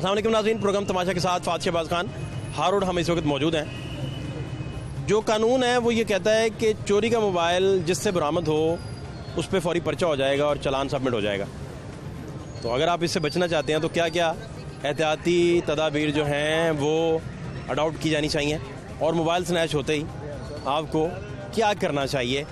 अस्सलाम वालेकुम नाज़रीन, प्रोग्राम तमाशा के साथ फात शहबाज खान हारोड हम इस वक्त मौजूद हैं। जो कानून है वो ये कहता है कि चोरी का मोबाइल जिससे बरामद हो उस पर फौरी पर्चा हो जाएगा और चालान सबमिट हो जाएगा। तो अगर आप इससे बचना चाहते हैं तो क्या क्या एहतियाती तदाबीर जो हैं वो अडॉप्ट की जानी चाहिए और मोबाइल स्नैच होते ही आपको क्या करना चाहिए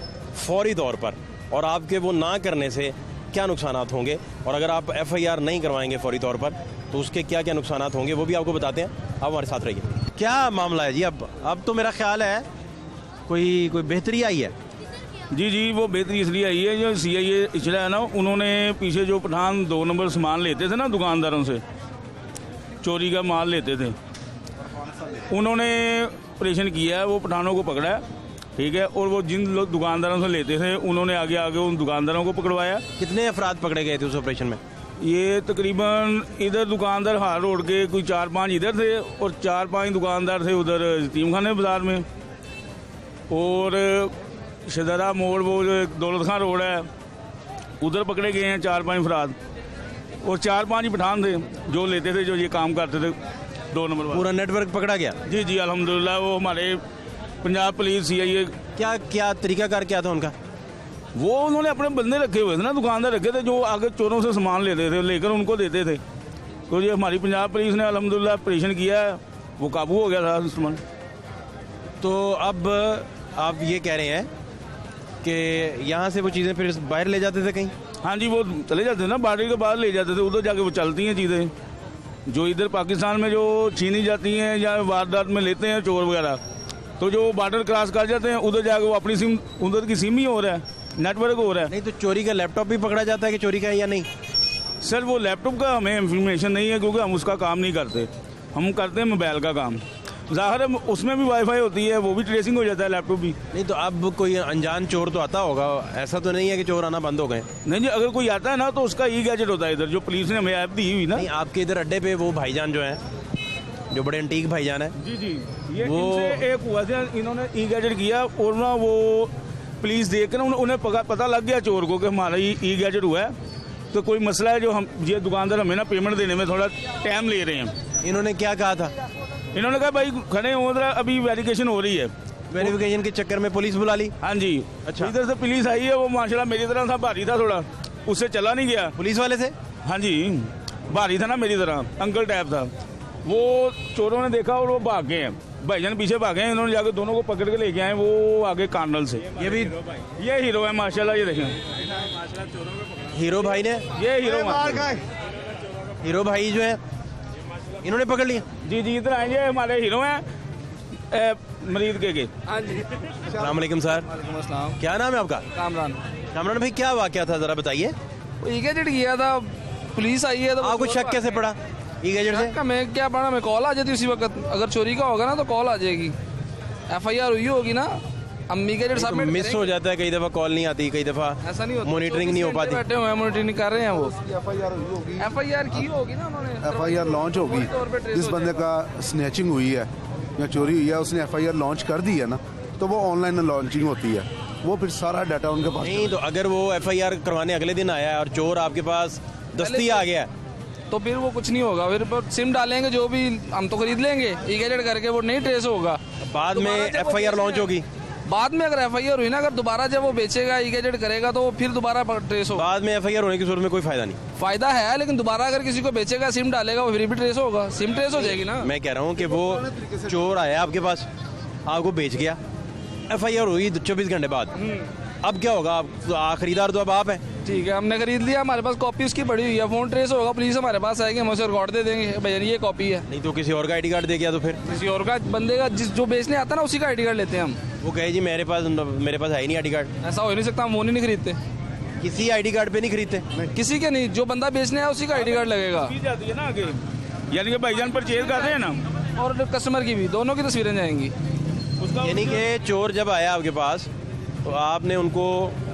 फौरी तौर पर, और आपके वो ना करने से क्या नुकसानात होंगे, और अगर आप FIR नहीं करवाएंगे फौरी तौर पर तो उसके क्या क्या नुकसानात होंगे वो भी आपको बताते हैं। आप हमारे साथ रहिए। क्या मामला है जी? अब तो मेरा ख्याल है कोई बेहतरी आई है। जी वो बेहतरी इसलिए आई है, जो CIA इचला है ना, उन्होंने पीछे जो पठान 2 नंबर सामान लेते थे ना दुकानदारों से, चोरी का माल लेते थे, उन्होंने ऑपरेशन किया है, वो पठानों को पकड़ा है, ठीक है, और वो जिन लोग दुकानदारों से लेते थे उन्होंने आगे आगे उन दुकानदारों को पकड़वाया। कितने अफराद पकड़े गए थे उस ऑपरेशन में? ये तकरीबन इधर दुकानदार हार रोड के कोई 4-5 इधर थे और 4-5 दुकानदार थे उधर यतीम खाने बाजार में, और शहजादा मोड़ वो जो दौलत खान रोड है उधर पकड़े गए हैं 4-5 अफराद, और 4-5 ही पठान थे जो लेते थे, जो ये काम करते थे 2 नंबर। पूरा नेटवर्क पकड़ा गया? जी अल्हम्दुलिल्लाह। वो हमारे पंजाब पुलिस CIA क्या तरीकाकार क्या था उनका? वो उन्होंने अपने बंदे रखे हुए थे ना, दुकानदार रखे थे जो आगे चोरों से सामान लेते थे, लेकर उनको देते थे। तो ये हमारी पंजाब पुलिस ने अल्हम्दुलिल्लाह ऑपरेशन किया है, वो काबू हो गया था सामान। तो अब आप ये कह रहे हैं कि यहाँ से वो चीज़ें फिर बाहर ले जाते थे कहीं? हाँ जी, वो चले जाते थे ना, बॉर्डर के बाहर ले जाते थे, उधर जाके वो चलती हैं चीज़ें जो इधर पाकिस्तान में जो छीनी जाती हैं या वारदात में लेते हैं चोर वगैरह, तो जो बॉर्डर क्रॉस कर जाते हैं उधर जाके वो अपनी सिम, उधर की सिम ही हो रहा है, नेटवर्क हो रहा है। नहीं तो चोरी का लैपटॉप भी पकड़ा जाता है कि चोरी का है या नहीं? सर वो लैपटॉप का हमें इंफॉर्मेशन नहीं है, क्योंकि हम उसका काम नहीं करते, हम करते हैं मोबाइल का काम। ज़ाहिर है उसमें भी वाईफाई होती है, वो भी ट्रेसिंग हो जाता है लैपटॉप भी। नहीं तो अब कोई अनजान चोर तो आता होगा, ऐसा तो नहीं है कि चोर आना बंद हो गए? नहीं जी, अगर कोई आता है ना तो उसका गैजेट होता है इधर, जो पुलिस ने हमें ऐप दी हुई ना। नहीं, आपके इधर अड्डे पे वो भाईजान जो है, जो बड़े एंटीक भाईजान है, जी ये वो एक हुआ था, इन्होंने गैजेट किया और ना वो पुलिस देख कर उन्हें पता लग गया चोर को कि हमारा गैजेट हुआ है, तो कोई मसला है जो हम ये दुकानदार हमें ना पेमेंट देने में थोड़ा टाइम ले रहे हैं। इन्होंने क्या कहा था? इन्होंने कहा भाई खड़े हो, अभी वेरिफिकेशन हो रही है। वेरिफिकेशन के चक्कर में पुलिस बुला ली? हाँ जी। अच्छा। इधर से पुलिस आई है, वो माशाल्लाह मेरी तरह था, भारी था थोड़ा, उससे चला नहीं गया। पुलिस वाले से? हाँ जी, भारी था ना मेरी तरह, अंकल टाइप था। वो चोरों ने देखा और वो भाग गए हैं, भाईजान पीछे भागे हैं, इन्होंने जाकर दोनों को पकड़ के लेके आए वो आगे कार्नल से। ये भी ये हीरो है माशाल्लाह, ये देखें हीरो भाई ने, ये हीरो भाई जो है इन्होंने पकड़ लिया। जी इधर आएंगे, हमारे हीरो हैं मरीद के। हाँ जी। अस्सलाम वालेकुम सर। वालेकुम अस्सलाम। क्या नाम है आपका? कामरान। कामरान भाई, क्या वाकया था जरा बताइए। गैजेट किया था, पुलिस आई है तो आपको शक कैसे पड़ा गैजेट से? मैं क्या पड़ा, मैं कॉल आ जाती उसी वक्त, अगर चोरी का होगा ना तो कॉल आ जाएगी, FIR हुई होगी ना। अम्मी गैजेट सबमिट मिस हो जाता है, कई दफा कॉल नहीं आती, कई दफा ऐसा नहीं होता, मॉनिटरिंग नहीं हो पाती। बैठे हुए हैं, मॉनिटरिंग कर रहे हैं, वो FIR की होगी ना उन्होंने, FIR लॉन्च होगी। जिस बंदे का स्नैचिंग हुई है या चोरी हुई है उसने FIR लॉन्च कर दी है ना, तो वो ऑनलाइन लॉन्चिंग होती है, वो फिर सारा डाटा उनके पास। नहीं तो अगर वो FIR करवाने अगले दिन आया है और चोर आपके पास दस्ती आ गया तो फिर वो कुछ नहीं होगा, फिर सिम डालेंगे जो भी हम तो खरीद लेंगे, गैजेट करके वो नहीं ट्रेस होगा। बाद में FIR लॉन्च होगी, बाद में अगर FIR हुई ना, अगर दोबारा जब वो बेचेगा गैजेट करेगा तो फिर दोबारा ट्रेस होगा। बाद में FIR होने की सूरत में कोई फायदा नहीं? फायदा है, लेकिन दोबारा अगर किसी को बेचेगा, सिम डालेगा, वो फिर भी ट्रेस होगा, सिम ट्रेस हो जाएगी ना। मैं कह रहा हूँ कि वो चोर आया आपके पास, आपको बेच गया, FIR हुई 24 घंटे बाद, अब क्या होगा? आप खरीदार तो अब आप हैं। ठीक है, हमने खरीद लिया, हमारे पास कॉपी उसकी पड़ी हुई है, फोन ट्रेस होगा, पुलिस हमारे पास आएगी, हम उसे रिकॉर्ड दे देंगे, भैया ये कॉपी है। नहीं तो किसी और का ID कार्ड दे गया तो फिर? किसी और का बंदे का जो बेचने आता है ना, उसी का ID कार्ड लेते हैं हम। वो कहे जी मेरे पास है ही नहीं ID कार्ड। ऐसा हो नहीं सकता, हम वो नहीं खरीदते, किसी ID कार्ड पे नहीं खरीदते? किसी के नहीं, जो बंदा बेचने है उसी का ID कार्ड लगेगा। जाती है ना आगे, यानी कि भाईजान परचेज कर रहे हैं ना, और कस्टमर की भी, दोनों की तस्वीरें जाएंगी। यानी कि चोर जब आया आपके पास तो आपने उनको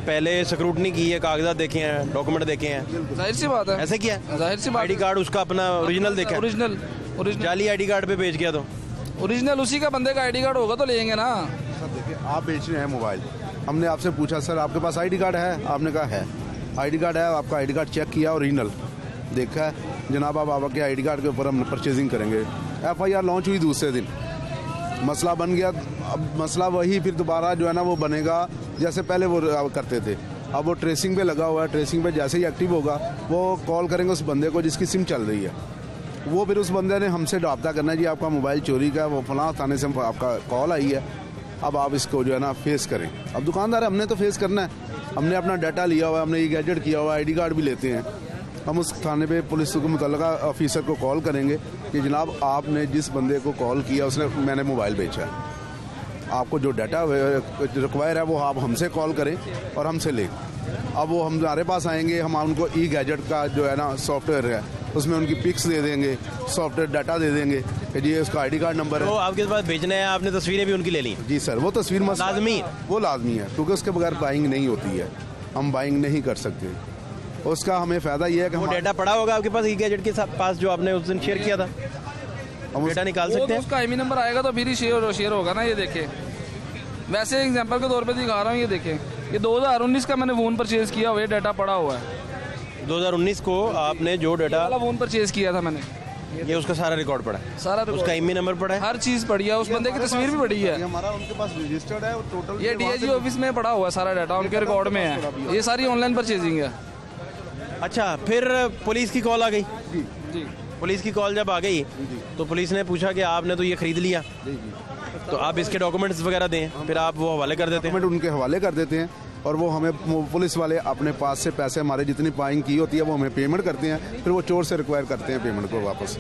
पहले स्क्रूटनी की है, कागजात देखे हैं, डॉक्यूमेंट देखे हैं? जाहिर सी बात है। ऐसे किया? जाहिर सी बात। ID कार्ड उसका अपना ओरिजिनल देखा? ओरिजिनल जाली ID कार्ड पे बेच गया तो? ओरिजिनल उसी का बंदे का ID कार्ड होगा तो लेंगे ना। सर देखिए, आप बेच रहे हैं मोबाइल, हमने आपसे पूछा सर आपके पास ID कार्ड है, आपने कहा है, ID कार्ड है, आपका ID कार्ड चेक किया ओरिजिनल, देखा है जनाब, अब आपके आईडी कार्ड के ऊपर हम परचेजिंग करेंगे। एफआईआर लॉन्च हुई दूसरे दिन, मसला बन गया। अब मसला वही फिर दोबारा जो है ना वो बनेगा जैसे पहले वो करते थे। अब वो ट्रेसिंग पे लगा हुआ है, ट्रेसिंग पे जैसे ही एक्टिव होगा वो कॉल करेंगे उस बंदे को जिसकी सिम चल रही है। वो फिर उस बंदे ने हमसे रब्ता करना है, जी आपका मोबाइल चोरी का है, वो फलां थाने से आपका कॉल आई है, अब आप इसको जो है ना फेस करें। अब दुकानदार है, हमने तो फेस करना है, हमने अपना डाटा लिया हुआ है, हमने ये गैजेट किया हुआ है, आईडी कार्ड भी लेते हैं। हम उस थाने पे पुलिस को मुतल्लिका ऑफिसर को कॉल करेंगे कि जनाब आपने जिस बंदे को कॉल किया उसने मैंने मोबाइल बेचा है, आपको जो डाटा रिक्वायर है वो आप हमसे कॉल करें और हमसे लें। अब वो हमारे पास आएंगे, हम उनको ई गैजेट का जो है ना सॉफ्टवेयर है उसमें उनकी पिक्स दे देंगे, सॉफ्टवेयर डाटा दे देंगे कि जी उसका आईडी कार्ड नंबर है। तो आपके पास भेजना है, आपने तस्वीरें भी उनकी ले ली? जी सर, वो तस्वीर लाजमी है? वो लाजमी है क्योंकि उसके बगैर बाइंग नहीं होती है, हम बाइंग नहीं कर सकते। उसका हमें फ़ायदा ये है कि वो डाटा पड़ा होगा आपके पास ई गैजेट के पास जो आपने उस दिन शेयर किया था, हम डाटा निकाल सकते हैं? उसका आईमी नंबर आएगा तो फिर ही शेयर होगा ना। ये देखें, वैसे एग्जांपल के तौर पे दिखा रहा हूँ, ये देखें, ये 2019 का मैंने फ़ोन परचेज़ किया हुआ है, डाटा पड़ा हुआ है। 2019 को आपने जो डाटा वाला फ़ोन परचेज़ किया था मैंने, ये उसका सारा रिकॉर्ड पड़ा है, सारा उसका ईमेल नंबर पड़ा है, हर चीज़ पड़ी है, उस बंदे की तस्वीर भी पड़ी है। हमारा उनके पास रजिस्टर्ड है टोटल। ये डीआईजी ऑफिस में पड़ा हुआ है, सारा डाटा उनके रिकॉर्ड में है। ये सारी ऑनलाइन परचेजिंग है। अच्छा, फिर पुलिस की कॉल आ गई? जी, पुलिस की कॉल जब आ गई तो पुलिस ने पूछा कि आपने तो ये खरीद लिया, तो आप इसके डॉक्यूमेंट्स वगैरह दें, फिर आप वो हवाले कर देते हैं? डॉक्यूमेंट उनके हवाले कर देते हैं और वो हमें पुलिस वाले अपने पास से पैसे हमारे जितनी बाइंग की होती है वो हमें पेमेंट करते हैं, फिर वो चोर से रिक्वायर करते हैं पेमेंट को वापस।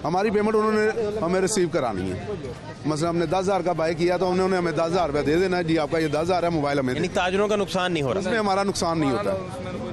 हमारी पेमेंट उन्होंने हमें रिसीव करानी है। मतलब हमने 10,000 का बाय किया तो उन्होंने हमें 10,000 रुपया दे देना है, जी आपका ये 10,000 है, मोबाइल हमें। यानी ताजरों का नुकसान नहीं हो रहा? उसमें हमारा नुकसान नहीं होता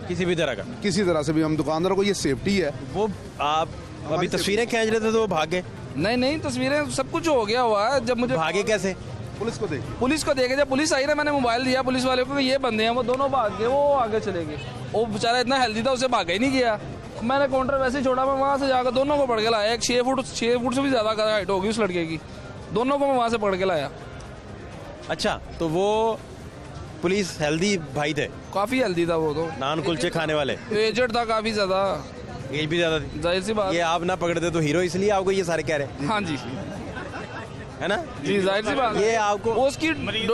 किसी भी तरह का? किसी तरह से भी। हम दुकानदारों को ये सेफ्टी है। वो आप अभी तस्वीरें खींच रहे थे तो वो भागे? नहीं, तस्वीरें सब कुछ हो गया हुआ है। जब मुझे भागे कैसे? पुलिस को देखे, जब पुलिस आई ना, मैंने मोबाइल दिया पुलिस वाले को, ये बंदे हैं, वो दोनों भाग गए, वो आगे चले गए। वो बेचारा इतना हेल्दी था, उसे भागा ही नहीं गया। मैंने काउंटर वैसे ही छोड़ा, मैं वहाँ से जाकर दोनों को पकड़ के लाया। एक 6 फुट से भी ज़्यादा हाइट होगी उस लड़के की, दोनों को मैं वहाँ से पकड़ के लाया। अच्छा, तो वो पुलिस हेल्दी भाई थे? काफ़ी हेल्दी था वो तो, नान कुलचे खाने वाले। एजेड था काफ़ी ज़्यादा, एज भी ज़्यादा थी, जाहिर सी बात। ये आप ना पकड़ते तो हीरो, इसलिए आपको ये सारे कह रहे हाँ जी, है ना? जी जाहिर सी बात। ये आपको उसकी ड्यूटी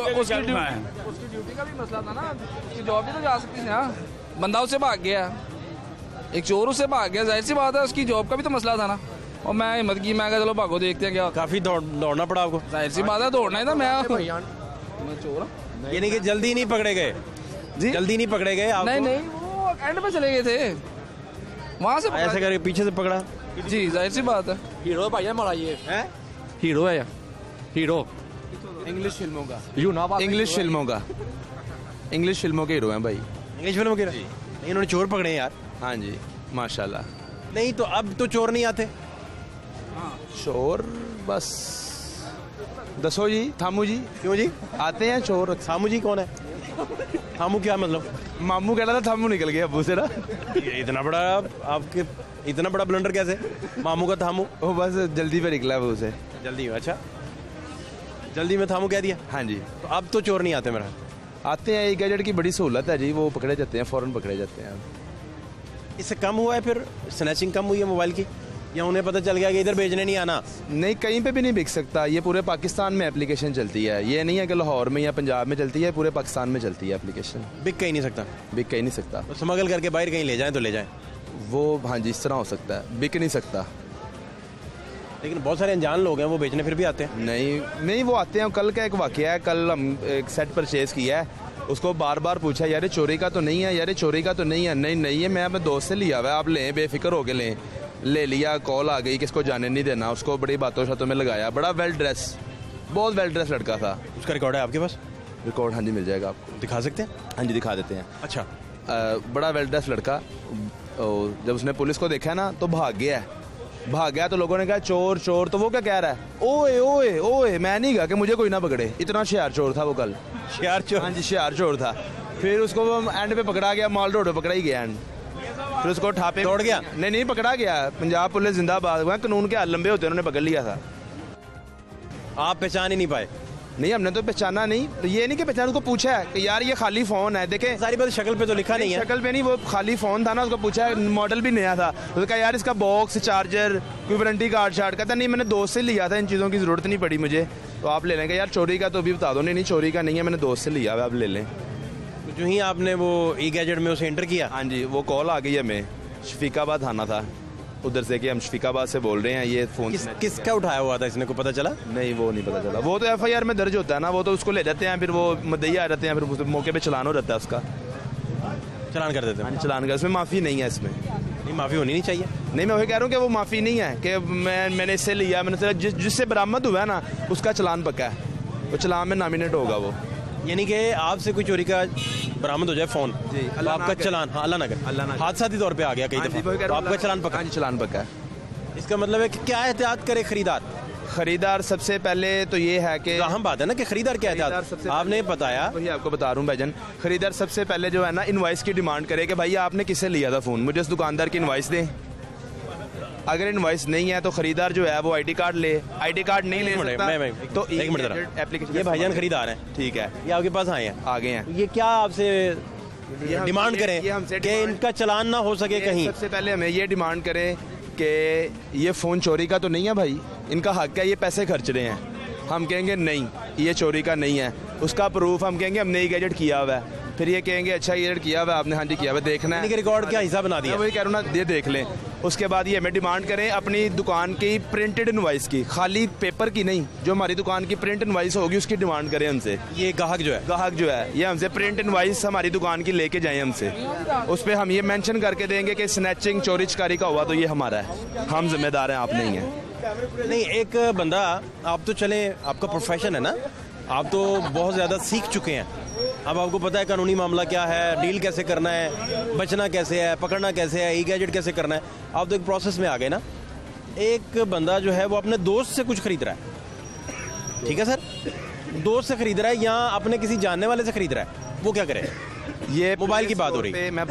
का भी मसला था ना, उसकी जॉब भी तो जा सकती थी ना। बंदा उससे भाग गया, एक चोर उससे भाग गया, जाहिर सी बात है उसकी जॉब का भी तो मसला था ना। और मैं हिम्मत की, मैं कहा चलो भागो देखते हैं क्या। काफ़ी दौड़ना पड़ा आपको? जाहिर सी बात है, दौड़ना ही था। मैं चोर, ये नहीं कि जल्दी नहीं पकड़े गए? जी जल्दी नहीं पकड़े गए आपको? नहीं, वो एंड पे चले गए थे, वहाँ से ऐसे करके पीछे से पकड़ा? जी जाहिर सी बात है। हीरो भाई हमारा ये है, हीरो है, हीरो इंग्लिश फिल्मों का, इंग्लिश फिल्मों के हीरो हैं भाई। इंग्लिश फिल्म के? नहीं, इन्होंने चोर पकड़े हैं यार। हाँ जी, माशाल्लाह। नहीं तो अब तो चोर नहीं आते? चोर बस दसो जी, थामू जी क्यों जी? आते हैं चोर। थामू जी कौन है? थामू क्या मतलब? मामू कह रहा था, थामू निकल गया अब्बू से ना। ये इतना बड़ा आपके, इतना बड़ा ब्लंडर कैसे? मामू का थामू? वो बस जल्दी पे निकला अब्बू से। जल्दी? अच्छा, जल्दी में थामू कह दिया। हाँ जी, तो अब तो चोर नहीं आते मेरा? आते हैं, गैजेट की बड़ी सहूलत है जी, वो पकड़े जाते हैं, फ़ौरन पकड़े जाते हैं। इससे कम हुआ है फिर स्नैचिंग कम हुई है मोबाइल की, या उन्हें पता चल गया कि इधर बेचने नहीं आना? नहीं, कहीं पे भी नहीं बिक सकता, ये पूरे पाकिस्तान में एप्लीकेशन चलती है। ये नहीं है कि लाहौर में या पंजाब में चलती है, पूरे पाकिस्तान में चलती है एप्लीकेशन। बिक कहीं नहीं सकता? बिक कहीं नहीं सकता। तो स्मगल करके बाहर कहीं ले जाएं तो ले जाएं? वो हाँ जी, इस तरह हो सकता है, बिक नहीं सकता। लेकिन बहुत सारे अनजान लोग हैं, वो बेचने फिर भी आते हैं। नहीं वो आते हैं। कल का एक वाकया है, कल हम एक सेट परचेज़ किया है, उसको बार बार पूछा, यार चोरी का तो नहीं है, यार चोरी का तो नहीं है। नहीं है, मैं अपने दोस्त से लिया हुआ है, आप लें, बेफिक्र होके लें। ले लिया, कॉल आ गई, किसको जाने नहीं देना, उसको बड़ी बातों शातों में लगाया। बड़ा वेल ड्रेस, बहुत वेल ड्रेस लड़का था। उसका रिकॉर्ड है आपके पास? रिकॉर्ड हाँ जी मिल जाएगा आपको। दिखा सकते हैं? हाँ जी दिखा देते हैं। अच्छा, बड़ा वेल ड्रेस लड़का, और जब उसने पुलिस को देखा ना तो भाग गया तो लोगों ने कहा चोर चोर। तो वो क्या कह रहा है, ओए ओए ओए, मैं नहीं कहा कि मुझे कोई ना पकड़े। इतना होशियार चोर था वो कल। शियार चोर? हाँ जी, होशियार चोर था। फिर उसको एंड पे पकड़ा गया, माल रोड पे पकड़ा ही गया एंड। फिर उसको ठापे दौड़ गया? नहीं पकड़ा गया। पंजाब पुलिस जिंदाबाद, वहाँ कानून के हाथ लंबे होते हैं, उन्होंने पकड़ लिया था। आप पहचान ही नहीं पाए? नहीं हमने तो पहचाना नहीं, ये नहीं कि पहचान, उसको पूछा है कि यार ये खाली फ़ोन है, देखें सारी बात शक्ल पे तो लिखा नहीं है। शक्ल पे नहीं, वो खाली फ़ोन था ना, उसको पूछा है, मॉडल भी नया था, उसने कहा यार इसका बॉक्स, चार्जर, कोई वारंटी कार्ड शार्ड, कहता नहीं मैंने दोस्त से लिया था, इन चीज़ों की ज़रूरत नहीं पड़ी मुझे, तो आप ले लेंगे। यार चोरी का तो भी बता दो। नहीं चोरी का नहीं है, मैंने दोस्त से लिया हुआ, आप ले लें। तो जो ही आपने वो ई गैजेट में उसे एंटर किया, हाँ जी, वो कॉल आ गई है, हमें शफीकाबाद थाना था उधर से कि हम शफीकाबाद से बोल रहे हैं, ये फ़ोन किसका उठाया हुआ था, इसने को पता चला? नहीं वो नहीं पता चला, वो तो FIR में दर्ज होता है ना, वो तो उसको ले जाते हैं, फिर वो मदई आ जाते हैं, फिर मौके पे चलान हो जाता है उसका, चलान कर देते हाँ हैं। जी, चलान का, उसमें माफ़ी नहीं है इसमें। नहीं, माफ़ी होनी नहीं चाहिए। नहीं मैं वही कह रहा हूँ कि वो माफ़ी नहीं है कि मैंने इससे लिया, मैंने जिससे बरामद हुआ है ना उसका चलान पक्का है, वो चलान में नॉमिनेट होगा वो। यानी कि आपसे कोई चोरी का बरामद हो जाए फ़ोन, जी, तो अल्लाह आपका ना करे। चलान, हाँ अल्लाह ना करे, अल्लाह ना करे। हादसाती तौर पे आ गया कई हाँ जी, दफ़ा, वही कह तो रहा हूँ, आपका चलान पक्का। हाँ जी, चलान पक्का है। इसका मतलब है कि क्या एहतियात करे खरीदार? खरीदार सबसे पहले तो ये है कि अहम बात है ना कि खरीदार क्या खरीदार एहतियात, सबसे आपने बताया। वही आपको बता रहा हूँ भाईजान, खरीदार सबसे पहले जो है ना इनवॉइस की डिमांड करे कि भाई आपने किससे लिया था फ़ोन, मुझे उस दुकानदार की इनवॉइस दें। अगर इनवॉइस नहीं है तो खरीदार जो है वो ID कार्ड ले, ID कार्ड नहीं ले सकता तो एक मिनट जरा, एप्लीकेशन। ये भाईजान खरीदार हैं, ठीक है, ये आपके पास आए हैं, आगे हैं, ये क्या आपसे डिमांड ये करें हमसे कि डिमांड- इनका चलान ना हो सके कहीं? सबसे पहले हमें ये डिमांड करें कि ये फ़ोन चोरी का तो नहीं है भाई, इनका हक है, ये पैसे खर्च रहे हैं। हम कहेंगे नहीं ये चोरी का नहीं है, उसका प्रूफ हम कहेंगे हमने ये गैजेट किया हुआ है, फिर ये कहेंगे अच्छा ये किया हुआ है आपने, हाँ जी किया हुआ है, देखना है, रिकॉर्ड क्या हिसाब बना दिया? मैं वही कह रहा हूँ ना, ये देख लें। उसके बाद ये हमें डिमांड करें अपनी दुकान की प्रिंटेड इनवॉइस की, खाली पेपर की नहीं, जो हमारी दुकान की प्रिंट इनवॉइस होगी उसकी डिमांड करें हमसे। ये ग्राहक जो है, ग्राहक जो है ये हमसे प्रिंट इनवॉइस हमारी दुकान की लेके जाएं हमसे, उस पर हम ये मेंशन करके देंगे कि स्नैचिंग चोरी चकारी का हुआ तो ये हमारा है, हम जिम्मेदार हैं, आप नहीं हैं। नहीं एक बंदा, आप तो चले, आपका प्रोफेशन है ना, आप तो बहुत ज़्यादा सीख चुके हैं, अब आपको पता है कानूनी मामला क्या है, डील कैसे करना है, बचना कैसे है, पकड़ना कैसे है, ई गैजेट कैसे करना है, आप तो एक प्रोसेस में आ गए ना। एक बंदा जो है वो अपने दोस्त से कुछ खरीद रहा है, ठीक है सर, दोस्त से खरीद रहा है या अपने किसी जानने वाले से खरीद रहा है, वो क्या करे? ये मोबाइल की बात हो रही है, मैं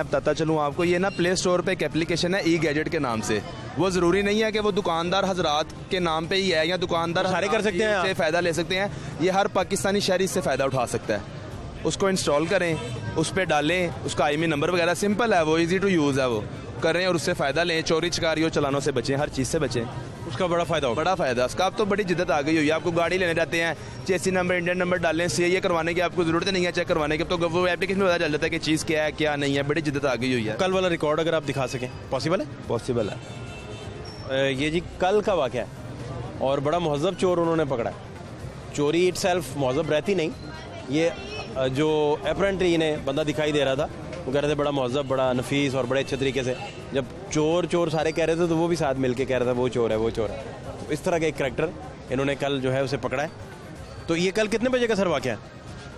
बताता चलूँ आपको, ये ना प्ले स्टोर पे एक एप्लीकेशन है ई गैजेट के नाम से, वो ज़रूरी नहीं है कि वो दुकानदार हजरात के नाम पे ही है, या दुकानदार सारे कर सकते हैं, इससे फ़ायदा ले सकते हैं, ये हर पाकिस्तानी शहरी इससे फ़ायदा उठा सकता है। उसको इंस्टॉल करें, उस पर डालें, उसका IMEI नंबर वगैरह सिंपल है, वो ईजी टू यूज़ है, वो करें और उससे फ़ायदा लें, चोरी चकारियों चलानों से बचें, हर चीज़ से बचें, उसका बड़ा फ़ायदा होगा। बड़ा फ़ायदा उसका। अब तो बड़ी जिद्दत आ गई हुई है, आपको गाड़ी लेने जाते हैं, चेसी नंबर, इंडियन नंबर डालें, CIA करवाने की आपको ज़रूरत नहीं है, चेक करवाने की, तो वो एप्लीकेशन में पता चल जाता है कि चीज़ क्या है क्या नहीं है, बड़ी जिद्दत आ गई हुई है। कल वाला रिकॉर्ड अगर आप दिखा सकें, पॉसिबल है? पॉसिबल है। ये जी कल का वाक़या है और बड़ा महज़ब चोर उन्होंने पकड़ा है। चोरी इटसेल्फ महज़ब रहती नहीं, ये जो अपेरेंटली इन्हें बंदा दिखाई दे रहा था वो कह रहे थे बड़ा महज़ब, बड़ा नफीस और बड़े अच्छे तरीके से, जब चोर सारे कह रहे थे तो वो भी साथ मिल के कह रहा था वो चोर है वो चोर है। तो इस तरह का एक करैक्टर इन्होंने कल जो है उसे पकड़ा है। तो ये कल कितने बजे का सर वाक़या है?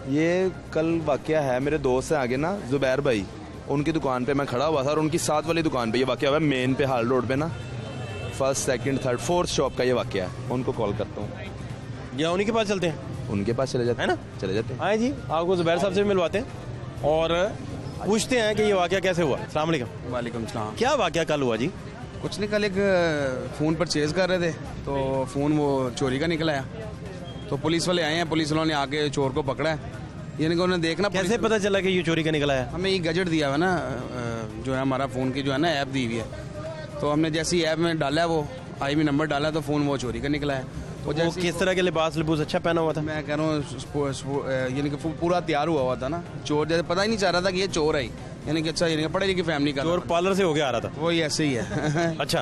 ये कल वाक़या है, मेरे दोस्त हैं आगे ना ज़ुबैर भाई, उनकी दुकान पे मैं खड़ा हुआ था और उनकी साथ वाली दुकान पे ये वाक़या हुआ है, मेन पे हाल रोड पे ना, 1st, 2nd, 3rd, 4th shop का ये वाक़या है। उनको कॉल करता हूँ या उन्हीं के पास चलते हैं, उनके पास चले जाते है ना? चले जाते हैं। आए जी, आपको ज़ुबैर साहब से भी मिलवाते हैं और पूछते हैं कि ये वाक़या कैसे हुआ। अस्सलाम वालेकुम। वालेकुम सलाम। क्या वाक़या कल हुआ जी? कुछ नहीं, कल एक फ़ोन परचेज़ कर रहे थे तो फ़ोन वो चोरी का निकला है, तो पुलिस वाले आए हैं, पुलिस वालों ने आके चोर को पकड़ा है। यानी कि उन्होंने देखना कैसे पता चला कि ये चोरी का निकला है? हमें ये गैजेट दिया हुआ है ना, जो है हमारा फ़ोन की जो है ना ऐप दी हुई है, तो हमने जैसे ही ऐप में डाला है वो IMEI नंबर डाला तो फ़ोन वो चोरी का निकला है। वो किस तरह के लिबास अच्छा पहना हुआ था? मैं कह रहा हूँ यानी कि पूरा तैयार हुआ था ना, चोर जैसे पता ही नहीं चाह रहा था कि ये चोर है, यानी कि अच्छा, यानी कि पढ़े लिखी फैमिली का चोर पार्लर से होके आ रहा था, वही ऐसे ही है। अच्छा,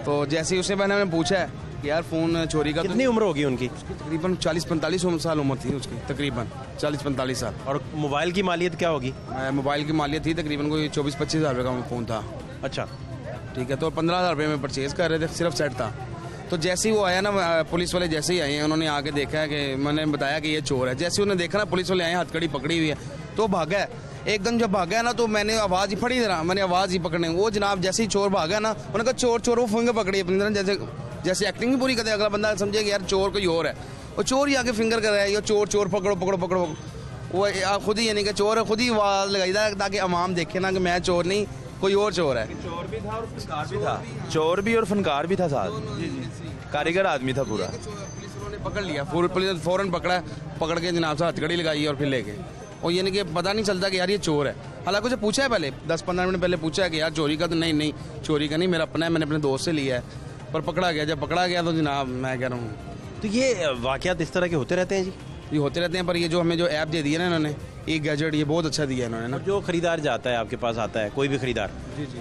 तो जैसे ही उससे मैंने पूछा है कि यार फ़ोन चोरी का, कितनी उम्र होगी उनकी? तकरीबन 40-45 साल उम्र थी उसकी, तकरीबन 40-45 साल। और मोबाइल की मालियत क्या होगी? मोबाइल की मालियत थी तकरीबन कोई 24-25 हज़ार रुपये का फ़ोन था। अच्छा, ठीक है, तो 15,000 रुपये में परचेज़ कर रहे थे, सिर्फ सेट था। तो जैसे ही वो आया ना, पुलिस वाले जैसे ही आए हैं, उन्होंने आके देखा है कि मैंने बताया कि ये चोर है, जैसे उन्होंने देखा ना पुलिस वाले आए, हथकड़ी पकड़ी हुई है, तो भागा है एकदम। जब भागा है ना तो मैंने आवाज़ ही पड़ी रहा, मैंने आवाज़ ही पकड़ने, वो जनाब जैसे ही चोर भागा ना, उन्होंने कहा चोर चोर, वो फिंगर पकड़ी अपनी तरह, जैसे एक्टिंग भी पूरी करते, अगला बंदा समझे कि यार चोर कोई और है, वो चोर ही आके फिंगर कर रहा है, ये चोर चोर पकड़ो पकड़ो पकड़ो, वो खुद ही यानी कि चोर है, खुद ही आवाज़ लगाई था ताकि अवाम देखे ना कि मैं चोर नहीं, कोई और चोर है। चोर भी था और फनकार भी था, चोर भी और फनकार भी था साथ। कारीगर आदमी था पूरा। पुलिस उन्होंने पकड़ लिया, पुलिस फौरन पकड़ के जनाब से हथकड़ी लगाई और फिर लेके, और यानी कि पता नहीं चलता कि यार ये चोर है। हालांकि उसे पूछा है पहले 10-15 मिनट पहले पूछा है कि यार चोरी का तो नहीं चोरी का नहीं, मेरा अपना है, मैंने अपने दोस्त से लिया है, पर पकड़ा गया। जब पकड़ा गया तो जनाब मैं कह रहा हूँ तो ये वाकयात इस तरह के होते रहते हैं जी। ये होते रहते हैं, पर ये जो हमें जो ऐप दे दिया ना इन्होंने, एक गैजेट, ये बहुत अच्छा दिया इन्होंने ना। जो खरीदार जाता है आपके पास आता है, कोई भी खरीदार,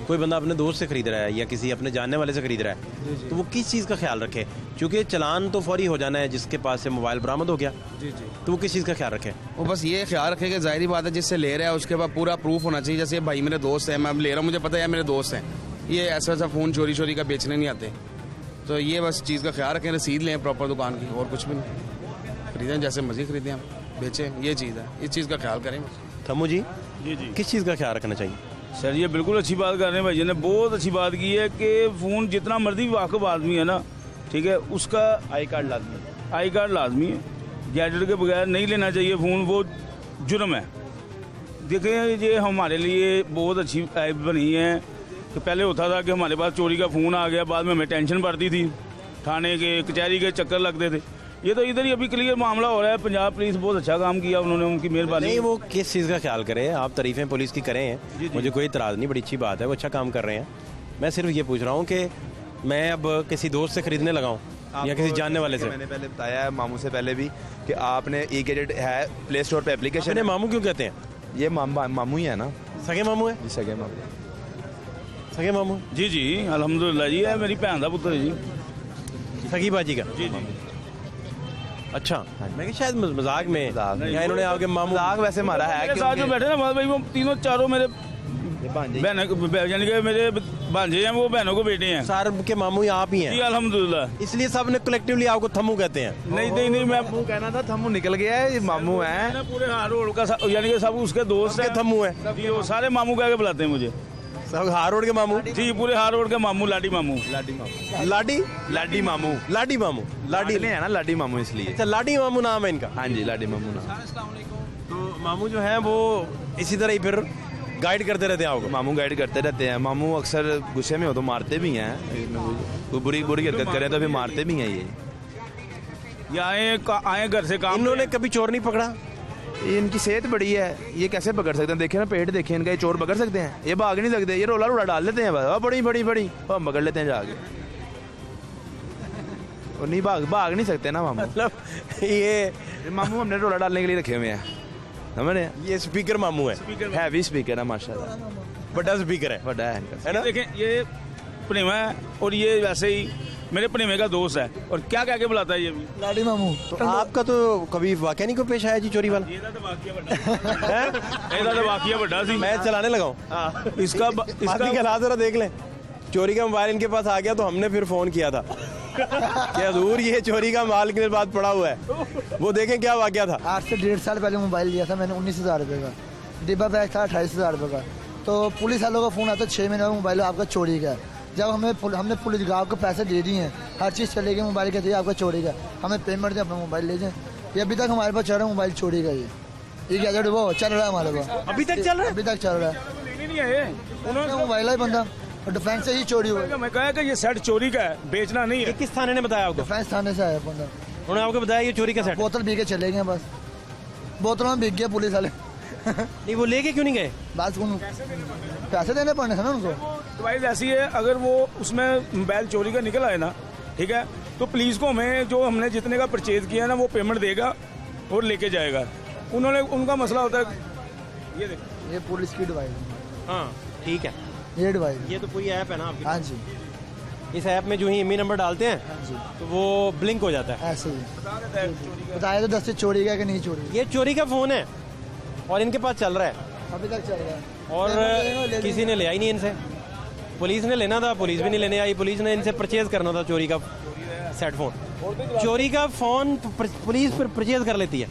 कोई बंदा अपने दोस्त से खरीद रहा है या किसी अपने जानने वाले से खरीद रहा है, तो वो किस चीज़ का ख्याल रखे? क्योंकि चालान तो फौरी हो जाना है जिसके पास से मोबाइल बरामद हो गया, तो वो किस चीज़ का ख्याल रखे? वो बस ये ख्याल रखे कि जाहिर बात है जिससे ले रहा है उसके बाद पूरा प्रूफ होना चाहिए। जैसे भाई मेरे दोस्त हैं, मैं अब ले रहा हूँ, मुझे पता है मेरे दोस्त हैं, ये ऐसा फ़ोन चोरी का बेचने नहीं आते। तो ये बस चीज़ का ख्याल रखें, रसीद लें प्रॉपर दुकान की, और कुछ भी नहीं। खरीदें जैसे मर्जी खरीदें, हम बेचें, ये चीज़ है, इस चीज़ का ख्याल करें। थमू जी, जी किस चीज़ का ख्याल रखना चाहिए? सर ये बिल्कुल अच्छी बात कर रहे हैं भाई जी ने, बहुत अच्छी बात की है कि फ़ोन जितना मर्जी वाकफ आदमी है ना, ठीक है, उसका आई कार्ड लाजमी है। गैजेट के बगैर नहीं लेना चाहिए फ़ोन, वो जुर्म है। देखें ये हमारे लिए बहुत अच्छी ऐप बनी है कि पहले होता था कि हमारे पास चोरी का फ़ोन आ गया, बाद में हमें टेंशन पड़ती थी, थाने के कचहरी के चक्कर लगते थे। ये तो इधर ही अभी क्लियर मामला हो रहा है। पंजाब पुलिस बहुत अच्छा काम किया उन्होंने, उनकी मेहरबानी। नहीं, वो किस चीज़ का ख्याल करें, आप तारीफ़ें पुलिस की करें, मुझे कोई इतराज़ नहीं, बड़ी अच्छी बात है, वो अच्छा काम कर रहे हैं। मैं सिर्फ ये पूछ रहा हूँ कि मैं अब किसी दोस्त से खरीदने लगाऊँ या किसी जानने वाले से? मैंने पहले बताया है मामू से पहले भी कि आपने ई गैजेट है प्ले स्टोर पे एप्लीकेशन अपने मामू क्यों कहते हैं? ये मामू ही है ना, सगे मामू है? जी सगे मामू। सगे मामू? जी अल्हम्दुलिल्लाह जी, है मेरी भैन का पुत्र है जी। सगी बाजी का? जी। अच्छा, मैं शायद मजाक में या इन्होंने आपके मामू मजाक वैसे मारा है मेरे साथ जो बैठे ना भाई, वो तीनों चारों मेरे बहन, यानी कि मेरे भांजे हैं, वो बहनों को बेटे हैं। सार के मामू ही आप ही जी हैं, अल्हम्दुलिल्लाह। इसलिए सब ने कलेक्टिवली आपको थम्मू कहते हैं। नहीं मैं कहना था थम्मू निकल गया है, ये मामू है पूरे हार रोड का यानी कि सब उसके दोस्त सबके हैं। थम्मू है जी वो सारे मामू कह के बुलाते हैं मुझे। सब हार रोड के मामू? जी पूरे हार रोड के मामू, लाडी मामू। लाडी लाडी मामू लाडी है ना, लाडी मामू इसलिए। अच्छा, लाडी मामू नाम है इनका? हाँ जी, लाडी मामू नाम। तो मामू जो है वो इसी तरह ही फिर गाइड करते रहते हैं आपको? मामू गाइड करते रहते हैं। मामू अक्सर गुस्से में हो तो मारते भी हैं, कोई बुरी हरकत करें तो फिर मारते भी हैं। ये आए घर से काम। इन्होंने कभी चोर नहीं पकड़ा? ये इनकी सेहत बड़ी है, ये कैसे पकड़ सकते हैं? देखे ना पेट देखे इनका, ये चोर पकड़ सकते हैं? ये भाग नहीं सकते, ये रोला डाल लेते हैं बस, बड़ी हम पकड़ लेते हैं जाके। और नहीं भाग नहीं सकते ना मामू। मतलब ये मामू हमने रोला डालने के लिए रखे हुए हैं, समझे? ये स्पीकर मामू है, हैवी स्पीकर है माशाल्लाह, बड़ा स्पीकर है, बड़ा है इनका। है ना? देखें ये प्रेमा है, और ये वैसे ही मेरे प्रेमे का दोस्त है, और क्या कह के बुलाता है ये भी? लाडी मामू। तो आपका तो कभी वाकया नहीं को पेश आया जी चोरी वाला? ਇਹਦਾ ਤਾਂ ਵਾਕਿਆ ਵੱਡਾ ਸੀ। मैं चलाने लगाऊं? इसका इसका के हालात जरा देख लें। चोरी का मोबाइल इनके पास आ गया तो हमने फिर फोन किया था कि हजूर ये चोरी का माल के बाद पड़ा हुआ है, वो देखें क्या वाकया था। 8 से 1.5 साल पहले मोबाइल लिया था मैंने 19,000 रुपये का, डिब्बा पैक था 28,000 रुपये का। तो पुलिस वालों का फ़ोन आता 6 महीने में मोबाइल आपका चोरी का है। जब हमने पुलिस गाँव को पैसे दे दिए हैं, हर चीज़ चलेगी, मोबाइल कहते हैं आपका चोरी का, हमें पेमेंट दें, अपना मोबाइल ले जाएं। ये अभी तक हमारे पास चल रहा है मोबाइल चोरी का, ये गैजेट वो चल रहा है हमारे पास, अभी तक चल रहा है? अभी तक चल रहा है। लेने नहीं आए उन्होंने। मोबाइल है बंदा, और डिफेंस से ही चोरी हुआ है। मैं कहा कि ये सेट चोरी का है, बेचना नहीं ये है। किस थाने ने बताया आपको? डिफेंस थाने से आया बंदा, उन्होंने आपको बताया ये चोरी का सेट? बोतल पी के चले गए बस, बोतलों में बिक गया पुलिस वाले। नहीं, वो लेके क्यों नहीं गए? बस उन पैसे देने पड़ने थे ना उनको। तो भाई ऐसी है, अगर वो उसमें मोबाइल चोरी का निकल आए ना, ठीक है, तो पुलिस को हमें जो हमने जितने का परचेज किया ना वो पेमेंट देगा और लेके जाएगा। उनका मसला होता है ये देखो, ये पुलिस की डिवाइस है। हाँ ठीक है, ये डिवाइस है। ये तो पूरी ऐप है ना आपकी? हाँ जी, इस ऐप में जो ही इमी नंबर डालते हैं हाँ जी, तो वो ब्लिंक हो जाता है। ऐसे ही बताया तो 10 से चोरी का कि नहीं चोरी। ये चोरी का फोन है और इनके पास चल रहा है अभी तक चल रहा है, और किसी ने लिया ही नहीं इनसे। पुलिस ने लेना था, पुलिस भी नहीं लेने आई, पुलिस ने इनसे परचेज करना था चोरी का सेट फोन। चोरी का फोन पुलिस फिर परचेज कर लेती है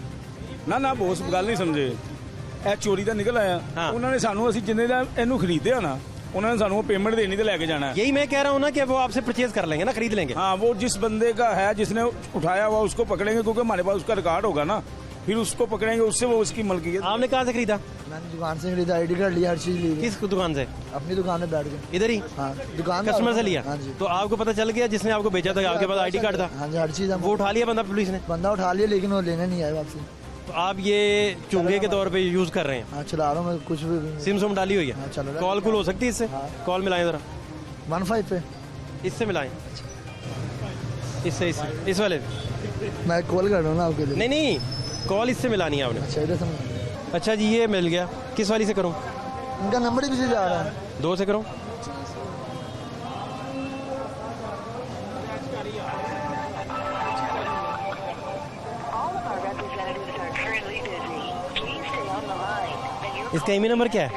ना बहुत गल नहीं समझे। ਇਹ ਚੋਰੀ ਦਾ ਨਿਕਲ ਆਇਆ, हाँ। ਉਹਨਾਂ ਨੇ ਸਾਨੂੰ ਅਸੀਂ ਜਿੰਨੇ ਦਾ ਇਹਨੂੰ ਖਰੀਦਿਆ ਨਾ, ਉਹਨਾਂ ने ਸਾਨੂੰ पेमेंट देनी तो लेके जाना है। यही मैं कह रहा हूँ ना कि वो आपसे परचेज कर लेंगे ना, खरीद लेंगे। हाँ, वो जिस बंदे का है जिसने उठाया हुआ उसको पकड़ेंगे, क्योंकि हमारे पास उसका रिकॉर्ड होगा ना, फिर उसको पकड़ेंगे, उससे वो उसकी मलकियत। आपने कहाँ से खरीदा? मैंने दुकान से खरीदा, ID कार्ड लिया, हर चीज़ ली। किस दुकान से? अपनी दुकान में बैठ गए। इधर ही हाँ, दुकान कस्टमर से लिया? हाँ जी। तो आपको पता चल गया जिसने आपको बेचा था आपके पास ID कार्ड था? हाँ जी, हर चीज़। वो उठा लिया बंदा पुलिस ने? बंदा उठा लिया लेकिन वो लेने नहीं आए वापसी। तो आप ये चुंगे के तौर पे यूज कर रहे हैं? हाँ, चला रहा हूँ मैं, कुछ भी। सिम सुम डाली हुई हाँ, है? चल रहा है। कॉल कुल हो सकती है इससे? कॉल मिलाएं जरा, 15 पे। इससे मिलाएं, इससे इस वाले। मैं कॉल कर रहा हूँ ना आपके लिए। नहीं नहीं, कॉल इससे मिलानी है आपने। अच्छा, इधर से। अच्छा जी, ये मिल गया। किस वाली से करूँ? इनका नंबर ही पीछे जा रहा है। 2 से करूँ? इसका ईमेल नंबर क्या है?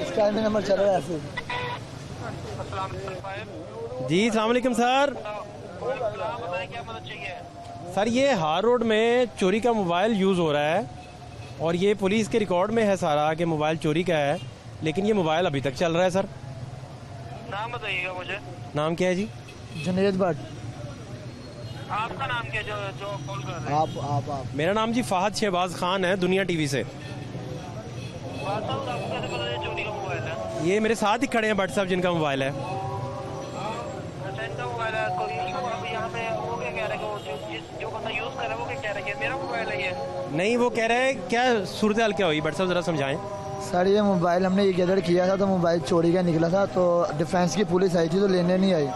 इसका भी नंबर चल रहा है ऐसे। जी अस्सलाम वालेकुम सर। सर ये हार रोड में चोरी का मोबाइल यूज़ हो रहा है और ये पुलिस के रिकॉर्ड में है सारा कि मोबाइल चोरी का है, लेकिन ये मोबाइल अभी तक चल रहा है। सर नाम बताइएगा मुझे। नाम क्या है जी? जुनेद भट्ट। आपका नाम क्या जो कॉल कर रहे हैं? आप मेरा नाम जी फाहद शहबाज खान है, दुनिया टीवी से। बात तो आपको कैसे पता है चोरी का मोबाइल है? ये मेरे साथ ही खड़े हैं भट्ट साहब जिनका मोबाइल है। अच्छा, इनका मोबाइल है। तो यहाँ पे वो क्या कह रहे हैं कि जो बंदा यूज कर रहा है वो क्या कह रहा है कि मेरा मोबाइल है ये? नहीं, वो कह रहे हैं क्या सूरत हाल क्या हुई भट्ट साहब, जरा समझाएं। सर, ये मोबाइल हमने ये गैदर किया था तो मोबाइल चोरी का निकला था, तो डिफेंस की पुलिस आई थी तो लेने नहीं आई।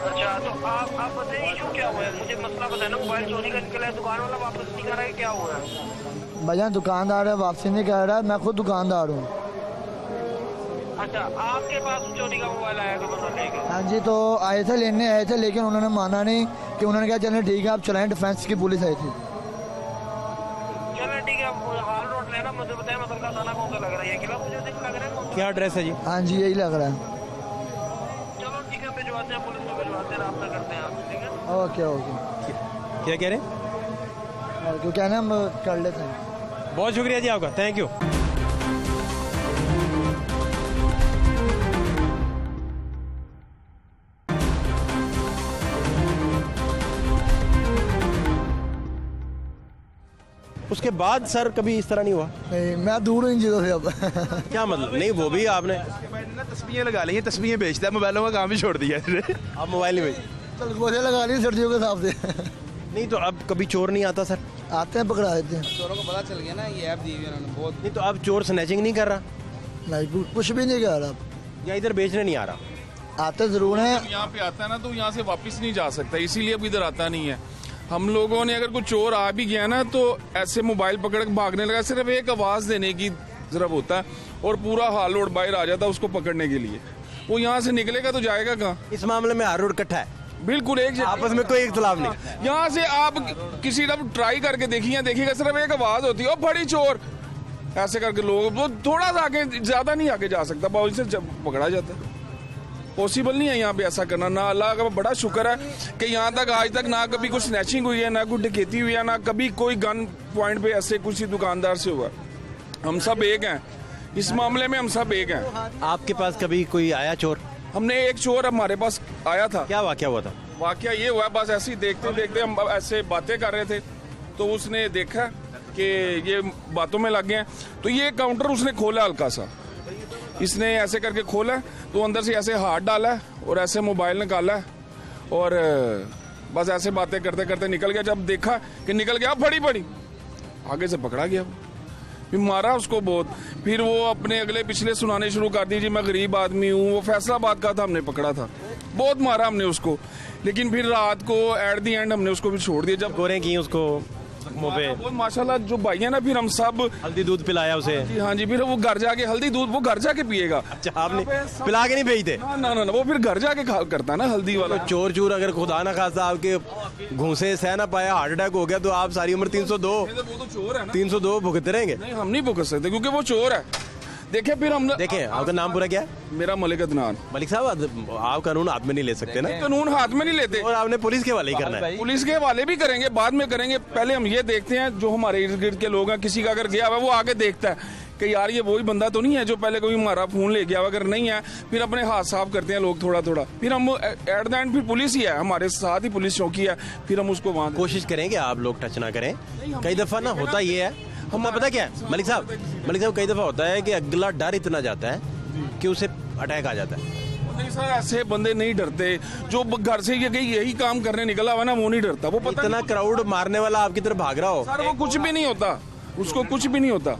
अच्छा, तो आप बताइए इशू क्या हुआ है? मुझे मसला बताए ना। मोबाइल चोरी का निकला है, दुकान वाला वापस नहीं कर रहा है, क्या हुआ है? भैया दुकानदार है, वापसी नहीं कर रहा है। मैं खुद दुकानदार हूँ। अच्छा, आपके पास चोरी का मोबाइल आया तो बता लेगा? हाँ जी, तो लेने आए थे लेकिन उन्होंने माना नहीं, कि उन्होंने कहा चलें ठीक है आप चलाएं, डिफेंस की पुलिस आई थी। चलो ठीक है, हाल रोड लेना। मुझे बताया मतलब का थाना कौन सा लग रहा है? ये किला मुझे लग रहा है। क्या एड्रेस है जी? हाँ जी, यही लग रहा है। चलो ठीक है, भिजवाते हैं, पुलिस को भिजवाते हैं, राब्ता करते हैं आप। ठीक है, ओके ओके। क्या कह रहे हैं? क्यों कहना, हम कर लेते हैं। बहुत शुक्रिया जी आपका, थैंक यू। उसके बाद सर कभी इस तरह नहीं हुआ? नहीं, मैं दूर हूँ इन चीज़ों से अब। क्या मतलब? नहीं, वो भी आपने तस्वीरें लगा ली हैं, तस्वीरें बेचता है, मोबाइलों का काम भी छोड़ दिया है। आप मोबाइल नहीं बेच? चल बोझे लगा ली सर्दियों के हिसाब से। नहीं तो अब कभी चोर नहीं आता सर? आते हैं, पकड़ा देते हैं। चोरों को पता चल गया ना, ये ऐप दी हुई उन्होंने बहुत। नहीं तो अब चोर स्नैचिंग नहीं कर रहा नहीं, कुछ भी नहीं कर रहा। या इधर बेचने नहीं आ रहा? आते ज़रूर हैं। यहाँ पे आता है ना तो यहाँ से वापस नहीं जा सकता, इसीलिए अब इधर आता नहीं है। हम लोगों ने अगर कोई चोर आ भी गया ना तो ऐसे मोबाइल पकड़ के भागने लगा, सिर्फ एक आवाज देने की जरूरत होता है और पूरा हाल रोड बाहर आ जाता है उसको पकड़ने के लिए। वो यहाँ से निकलेगा तो जाएगा कहाँ? इस मामले में हार रोड इकट्ठा है, बिल्कुल एक आपस में कोई इख्तलाफ नहीं। यहाँ से आप किसी तरफ ट्राई करके देखिएगा, सिर्फ एक आवाज होती है, ओ बड़ी चोर, ऐसे करके लोग वो थोड़ा सा आगे, ज्यादा नहीं आगे जा सकता, बावजूद से पकड़ा जाता है। पॉसिबल नहीं है यहाँ पे ऐसा करना। ना अल्लाह का बड़ा शुक्र है कि यहाँ तक आज तक ना कभी कुछ स्नैचिंग हुई है, ना कोई डकैती हुई है, ना कभी कोई गन पॉइंट पे ऐसे किसी दुकानदार से हुआ। हम सब एक हैं इस मामले में, हम सब एक हैं। आपके पास कभी कोई आया चोर? हमने एक चोर हमारे पास आया था। क्या वाकया हुआ था? वाकया ये हुआ, बस ऐसे ही देखते देखते हम ऐसे बातें कर रहे थे तो उसने देखा कि ये बातों में लग गए हैं, तो ये काउंटर उसने खोला हल्का सा, इसने ऐसे करके खोला तो अंदर से ऐसे हाथ डाला और ऐसे मोबाइल निकाला और बस ऐसे बातें करते करते निकल गया। जब देखा कि निकल गया, फड़ी पड़ी, आगे से पकड़ा गया, फिर मारा उसको बहुत। फिर वो अपने अगले पिछले सुनाने शुरू कर दी, जी मैं गरीब आदमी हूँ, वो फैसलाबाद का था, हमने पकड़ा था, बहुत मारा हमने उसको। लेकिन फिर रात को एट दी एंड हमने उसको भी छोड़ दिया। जब गोरे की उसको मुँह पे बहुत माशाल्लाह जो भाई है ना, फिर हम सब हल्दी दूध पिलाया उसे? जी हाँ जी, फिर वो घर जाके हल्दी दूध वो घर जाके पिएगा। अच्छा, आपने पिला के नहीं भेजते? ना ना ना, वो फिर घर जाके करता है ना हल्दी वाला। तो चोर चोर अगर खुदा ना खासा आपके घूसे सह ना पाया, हार्ट अटैक हो गया, तो आप सारी उम्र 302 वो तो चोर है ना, 302 भुगतते रहेंगे? नहीं हम नहीं भुगत सकते क्योंकि वो चोर है। देखिए फिर हम देखें, आपका नाम पूरा क्या है? मेरा मलिक अदनान। मलिक साहब, आप कानून हाथ में नहीं ले सकते ना, कानून हाथ में नहीं लेते और आपने पुलिस के हवाले ही करना है। पुलिस के हवाले भी करेंगे, बाद में करेंगे। पहले हम ये देखते हैं जो हमारे इर्द गिर्द के लोग हैं, किसी का अगर गया हुआ वो आगे देखता है कि यार ये वही बंदा तो नहीं है जो पहले कोई हमारा फोन ले गया। अगर नहीं है फिर अपने हाथ साफ करते हैं लोग थोड़ा थोड़ा। फिर हम एट द एंड फिर पुलिस ही है, हमारे साथ ही पुलिस चौकी है, फिर हम उसको वहाँ कोशिश करें कि आप लोग टच ना करें। कई दफा ना होता ये है, हम पता क्या है मलिक साहब, कई दफा होता है कि अगला डर इतना जाता है कि उसे अटैक आ जाता है। नहीं सर, ऐसे बंदे नहीं डरते। जो घर से यही काम करने निकला हुआ ना वो नहीं डरता। वो पता इतना क्राउड मारने वाला आपकी तरफ भाग रहा हो सर, वो कुछ भी नहीं होता, उसको कुछ भी नहीं होता।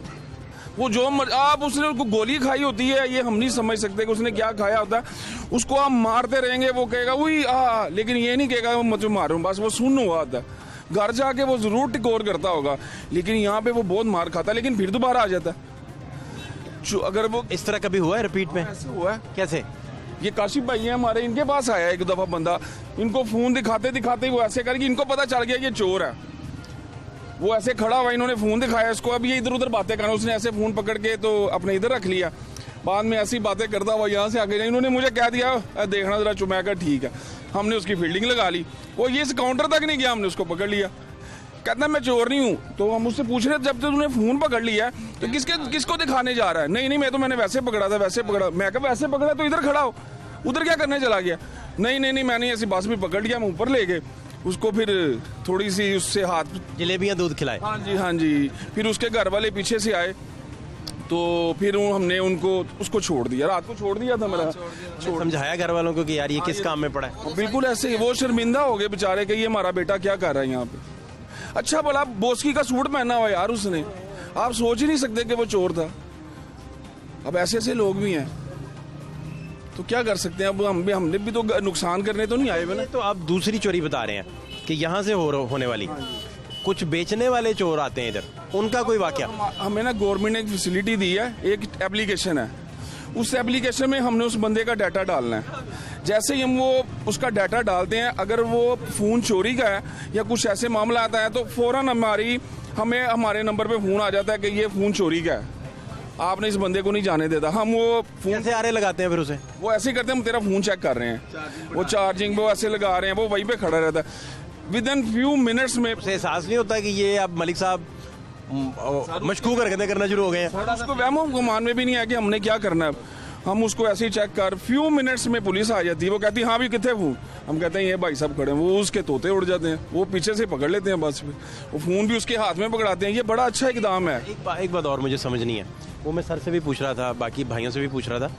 वो जो आप उसने उसको गोली खाई होती है, ये हम नहीं समझ सकते कि उसने क्या खाया होता है। उसको आप मारते रहेंगे, वो कहेगा वही लेकिन ये नहीं कहेगा मुझे मारूं, बस वो सुन हुआ था। घर जाके वो जरूर टिकोर करता होगा, लेकिन यहाँ पे वो बहुत मार खाता है, लेकिन फिर दोबारा आ जाता है। अगर वो इस तरह कभी हुआ है रिपीट में? ऐसे हुआ है। कैसे? ये काशिफ भाई है हमारे, इनके पास आया एक दफा बंदा, इनको फोन दिखाते दिखाते वो ऐसे करके इनको पता चल गया ये चोर है। वो ऐसे खड़ा हुआ, इन्होंने फोन दिखाया इसको, अब ये इधर उधर बातें करना, उसने ऐसे फोन पकड़ के तो अपने इधर रख लिया। बाद में ऐसी बातें करता हुआ यहाँ से आगे, इन्होंने मुझे कह दिया देखना जरा चुमा कर, ठीक है। हमने उसकी फील्डिंग लगा ली, वो ये इस काउंटर तक नहीं गया, हमने उसको पकड़ लिया। कहता मैं चोर नहीं हूँ। तो हम उससे पूछ रहे जब तक तूने फोन पकड़ लिया तो किसको दिखाने जा रहा है? नहीं मैंने वैसे पकड़ा था, वैसे पकड़ा। मैं कहा वैसे पकड़ा तो इधर खड़ा हो, उधर क्या करने चला गया? नहीं मैंने ऐसी बस में पकड़ लिया, हम ऊपर ले गए उसको, फिर थोड़ी सी उससे हाथ जलेबियां दूध खिलाए। हाँ जी। फिर उसके घर वाले पीछे से आए तो फिर हमने उसको छोड़ दिया, रात को छोड़ दिया था। मेरा समझाया घर वालों को कि यार ये किस काम में पड़ा है? बिल्कुल ऐसे ही वो शर्मिंदा हो गए बेचारे कि ये हमारा बेटा क्या कर रहा है यहाँ पे। अच्छा भला बोस्की का सूट पहना हुआ यार उसने, आप सोच ही नहीं सकते कि वो चोर था। अब ऐसे लोग भी हैं तो क्या कर सकते हैं। अब हमने भी तो नुकसान करने तो नहीं आए हुए ना। तो आप दूसरी चोरी बता रहे हैं कि यहाँ से होने वाली, कुछ बेचने वाले चोर आते हैं इधर, उनका कोई वाकया? हमें ना गवर्नमेंट ने एक फैसिलिटी दी है, एक एप्लीकेशन है। उस एप्लीकेशन में हमने उस बंदे का डाटा डालना है। जैसे ही हम वो उसका डाटा डालते हैं, अगर वो फ़ोन चोरी का है या कुछ ऐसे मामला आता है तो फ़ौरन हमें हमारे नंबर पे फ़ोन आ जाता है कि ये फ़ोन चोरी का है, आपने इस बंदे को नहीं जाने देता। हम वो फ़ोन से आरे लगाते हैं, फिर उसे वो ऐसे ही करते हैं, हम तेरा फ़ोन चेक कर रहे हैं, वो चार्जिंग वो ऐसे लगा रहे हैं, वो वहीं पे खड़ा रहता है। विद इन फ्यू मिनट्स में उसे एहसास नहीं होता कि ये अब मलिक साहब मशकूक हरकतें करना शुरू हो गए हैं। उसको वहम गुमान में भी नहीं है कि हमने क्या करना है। हम उसको ऐसे ही चेक कर, फ्यू मिनट्स में पुलिस आ जाती है। वो कहती है हाँ भी कितने फ़ोन, हम कहते हैं ये भाई साहब खड़े हैं। वो उसके तोते उड़ जाते हैं, वो पीछे से पकड़ लेते हैं बस में, वो फ़ोन भी उसके हाथ में पकड़ाते हैं। ये बड़ा अच्छा इकदाम है। एक बात और मुझे समझ नहीं है, वो मैं सर से भी पूछ रहा था, बाकी भाइयों से भी पूछ रहा था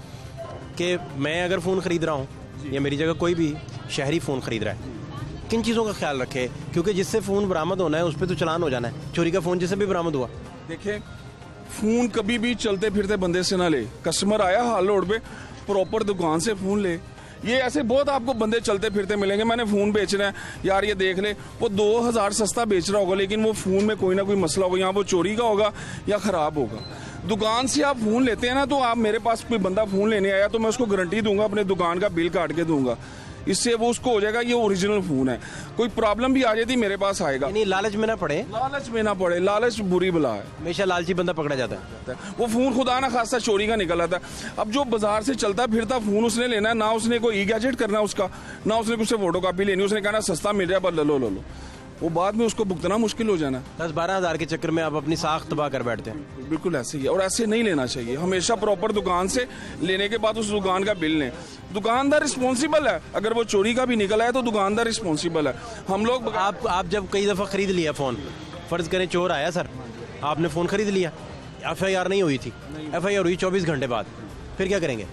कि मैं अगर फ़ोन ख़रीद रहा हूँ या मेरी जगह कोई भी शहरी फ़ोन ख़रीद रहा है, किन चीज़ों का ख्याल रखे? क्योंकि जिससे फ़ोन बरामद होना है उस पर तो चलान हो जाना है। चोरी का फ़ोन जिससे भी बरामद हुआ, देखिए फ़ोन कभी भी चलते फिरते बंदे से ना ले। कस्टमर आया हाल रोड पे, प्रॉपर दुकान से फ़ोन ले। ये ऐसे बहुत आपको बंदे चलते फिरते मिलेंगे, मैंने फ़ोन बेचना है यार, ये देख ले, वो 2000 सस्ता बेच रहा होगा, लेकिन वो फ़ोन में कोई ना कोई मसला होगा, यहाँ वो चोरी का होगा या ख़राब होगा। दुकान से आप फ़ोन लेते हैं ना, तो आप मेरे पास कोई बंदा फ़ोन लेने आया तो मैं उसको गारंटी दूंगा, अपने दुकान का बिल काट के दूंगा, इससे वो उसको हो जाएगा ये ओरिजिनल फ़ोन है। कोई प्रॉब्लम भी आ जाती मेरे पास आएगा। नहीं, लालच में ना पड़े, लालच बुरी बला है। हमेशा लालची बंदा पकड़ा जाता है। वो फ़ोन खुदा ना खासा चोरी का निकल आता है। अब जो बाजार से चलता फिरता फ़ोन उसने लेना है, ना उसने कोई गैजेट करना उसका, ना उसने कुछ से फोटो कॉपी लेनी, उसने कहना सस्ता मिल रहा है बस लो, वो बाद में उसको भुगतना मुश्किल हो जाना। 10-12 हज़ार के चक्कर में आप अपनी साख तबाह कर बैठते हैं। बिल्कुल ऐसे ही है, और ऐसे नहीं लेना चाहिए। हमेशा प्रॉपर दुकान से लेने के बाद उस दुकान का बिल लें। दुकानदार रिस्पॉन्सिबल है, अगर वो चोरी का भी निकला है तो दुकानदार रिस्पॉन्सिबल है। हम लोग आप जब कई दफ़ा ख़रीद लिया फ़ोन, फ़र्ज़ करें चोर आया सर, आपने फ़ोन ख़रीद लिया, FIR नहीं हुई थी, FIR हुई 24 घंटे बाद, फिर क्या करेंगे?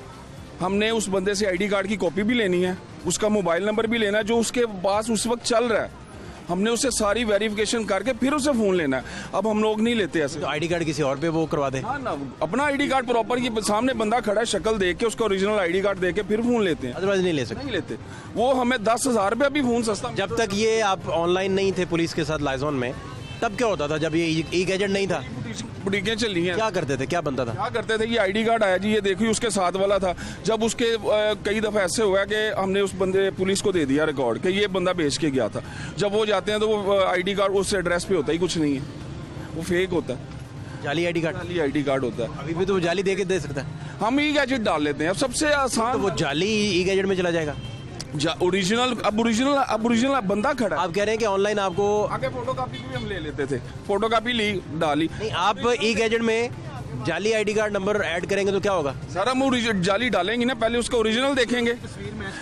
हमने उस बंदे से ID कार्ड की कॉपी भी लेनी है, उसका मोबाइल नंबर भी लेना है जो उसके पास उस वक्त चल रहा है। हमने उससे सारी वेरिफिकेशन करके फिर उसे फ़ोन लेना है। अब हम लोग नहीं लेते ऐसे। तो ID कार्ड किसी और पे वो करवा दे। हाँ ना, अपना ID कार्ड प्रॉपर, ये सामने बंदा खड़ा है, शक्ल देख के उसका ओरिजिनल ID कार्ड देख के फिर फ़ोन लेते हैं, अदरवाइज नहीं ले सकते। नहीं लेते। वो हमें 10,000 रुपया भी फ़ोन सस्ता। जब तक ये आप ऑनलाइन नहीं थे पुलिस के साथ लाइजोन में, तब क्या होता था? जब ये ई गैजेट नहीं था, बुटीकें चली हैं, क्या करते थे, क्या बनता था? क्या करते थे? ये ID कार्ड आया जी, ये देखिए उसके साथ वाला था। जब उसके कई दफ़ा ऐसे हुआ कि हमने उस बंदे पुलिस को दे दिया रिकॉर्ड कि ये बंदा बेच के गया था। जब वो जाते हैं तो वो ID कार्ड उस एड्रेस पे होता ही कुछ नहीं है, वो फेक होता है। जाली आईडी कार्ड? जाली आईडी कार्ड होता है। अभी भी तो वो जाली दे के दे सकता है। हम ई गैजेट डाल लेते हैं, अब सबसे तो आसान वो जाली ई गैजेट में चला जाएगा। ओरिजिनल अब बंदा खड़ा है। आप कह रहे हैं कि ऑनलाइन आपको आगे फोटोकॉपी भी हम ले लेते थे, फोटोकॉपी ली डाली। नहीं, आप ई गैजेट में जाली आईडी कार्ड नंबर ऐड करेंगे तो क्या होगा? सर हम जाली डालेंगे ना, पहले उसका ओरिजिनल देखेंगे,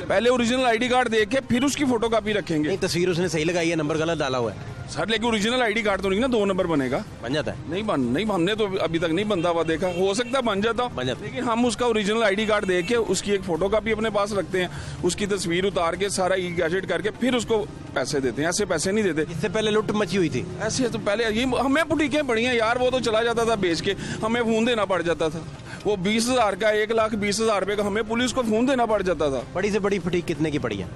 पहले ओरिजिनल आईडी कार्ड देख के फिर उसकी फोटोकॉपी रखेंगे। नहीं, तस्वीर उसने सही लगाई है, नंबर गलत डाला हुआ है सर लेकिन ओरिजिनल आईडी कार्ड तो नहीं ना 2 नंबर बनेगा। बन जाता है? नहीं हमने तो अभी तक नहीं बनता हुआ देखा, हो सकता है बन जाता, लेकिन हम उसका ओरिजिनल आईडी कार्ड देख के उसकी एक फोटोकॉपी अपने पास रखते हैं, उसकी तस्वीर उतार के सारा ई गैजेट करके फिर उसको पैसे देते हैं। ऐसे पैसे नहीं देते। इससे पहले लुट मची हुई थी। ऐसे तो पहले ये हमें बुटीकें पड़ी हैं यार, वो तो चला जाता था बेच के, हमें फोन देना पड़ जाता था। वो 20,000 का 1,20,000 रुपए का हमें पुलिस को फोन देना पड़ जाता था। बड़ी से बड़ी फटीक कितने की पड़ी है?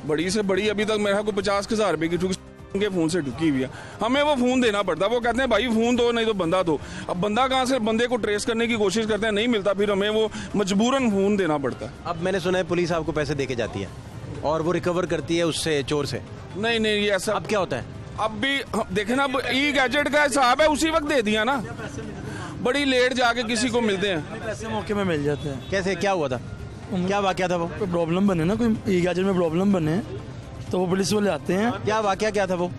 बड़ी से बड़ी अभी तक मेरा को 50,000 रुपए की के फोन से ढुकी हुई है, हमें वो फोन देना पड़ता। वो कहते हैं भाई फोन दो नहीं तो बंदा दो। अब बंदा कहाँ से, बंदे को ट्रेस करने की कोशिश करते हैं, नहीं मिलता, फिर हमें वो मजबूरन फोन देना पड़ता है। अब मैंने सुना है पुलिस आपको पैसे दे के जाती है और वो रिकवर करती है उससे, चोर से। नहीं ये ऐसा अब क्या होता है? अब भी देखे ना, ई गैजेट का हिसाब है, उसी वक्त दे दिया ना, बड़ी लेट जाके किसी को मिलते हैं पैसे मौके में मिल जाते हैं। कैसे, क्या हुआ था, क्या वाकया था? वो कोई प्रॉब्लम बने ना, कोई ई गैजेट में प्रॉब्लम बने तो वो पुलिस वाले आते हैं। क्या वाकया क्या था? वो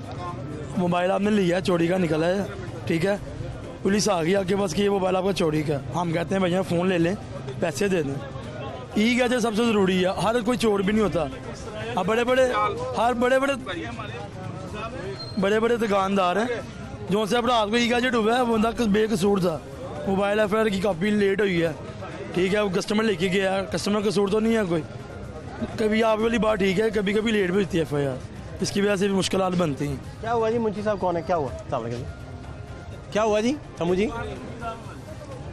मोबाइल आपने लिया, चोरी का निकला है, ठीक है, पुलिस आ गई आपके पास कि ये मोबाइल आपका चोरी का। हम कहते हैं भैया फ़ोन ले लें, पैसे दे दें। ई गैजेट सबसे ज़रूरी है, हर कोई चोर भी नहीं होता। अब बड़े बड़े दुकानदार हैं जो से अपना रात को ई गैजेट हुआ है, बंदा बेकसूर था, मोबाइल FIR की कॉपी लेट हुई है, ठीक है, वो कस्टमर लेके गया, कस्टमर कसूर तो नहीं है कोई। कभी आप वाली बात ठीक है, कभी कभी लेट भी होती है FIR, इसकी वजह से भी मुश्किलात बनती हैं। क्या हुआ जी? मुंशी साहब कौन है? क्या हुआ? क्या हुआ जी? समू जी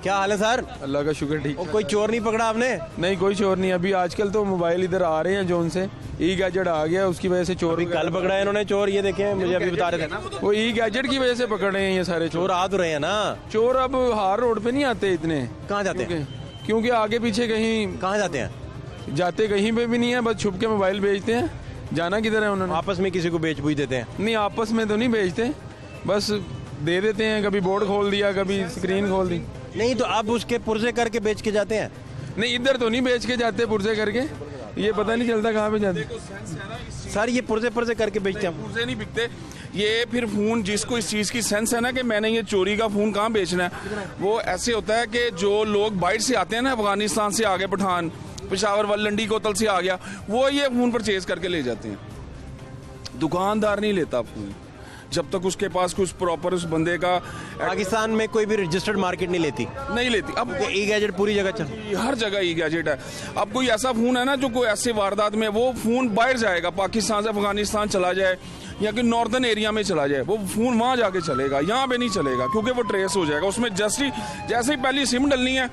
क्या हाल है सर? अल्लाह का शुक्र ठीक। कोई चोर नहीं पकड़ा आपने? नहीं कोई चोर नहीं, अभी आजकल तो मोबाइल इधर आ रहे हैं जोन से, ई गैजेट आ गया, उसकी वजह से चोर। कल पकड़ा है इन्होंने चोर, ये देखें, मुझे अभी बता रहे थे वो ई गैजेट की वजह से पकड़ रहे हैं ये सारे चोर। आ तो रहे हैं ना चोर, अब हार रोड पे नहीं आते इतने। कहाँ जाते हैं? क्योंकि आगे पीछे कहीं। कहाँ जाते हैं? जाते कहीं पे भी नहीं है, बस छुप के मोबाइल बेचते हैं। जाना किधर है उन्होंने? आपस में किसी को बेच बूझ देते हैं? नहीं आपस में तो नहीं बेचते, बस दे देते हैं, कभी बोर्ड खोल दिया, कभी स्क्रीन खोल दी। नहीं तो आप उसके पुर्जे करके बेच के जाते हैं? नहीं इधर तो नहीं बेच के जाते पुर्जे करके, ये पता नहीं चलता कहाँ पे जाते। सर ये पुर्जे करके बेचते हैं? पुर्जे नहीं बिकते ये। फिर फोन जिसको इस चीज की सेंस है ना कि मैंने ये चोरी का फोन कहाँ बेचना है, वो ऐसे होता है कि जो लोग बाहर से आते हैं ना, अफगानिस्तान से आ गए, पठान, पेशावर वल्लंडी कोतल से आ गया, वो ये फोन परचेज करके ले जाते हैं। दुकानदार नहीं लेता फोन जब तक उसके पास कुछ प्रॉपर उस बंदे का। पाकिस्तान में कोई भी रजिस्टर्ड मार्केट नहीं लेती? नहीं लेती। अब ई गैजेट पूरी जगह चल, हर जगह ई गैजेट है। अब कोई ऐसा फोन है ना जो कोई ऐसे वारदात में वो फोन बाहर जाएगा, पाकिस्तान से अफगानिस्तान चला जाए या कि नॉर्दर्न एरिया में चला जाए, वो फोन वहां जाके चलेगा, यहाँ पे नहीं चलेगा, क्योंकि वो ट्रेस हो जाएगा। उसमें जैसे ही पहली सिम डलनी है,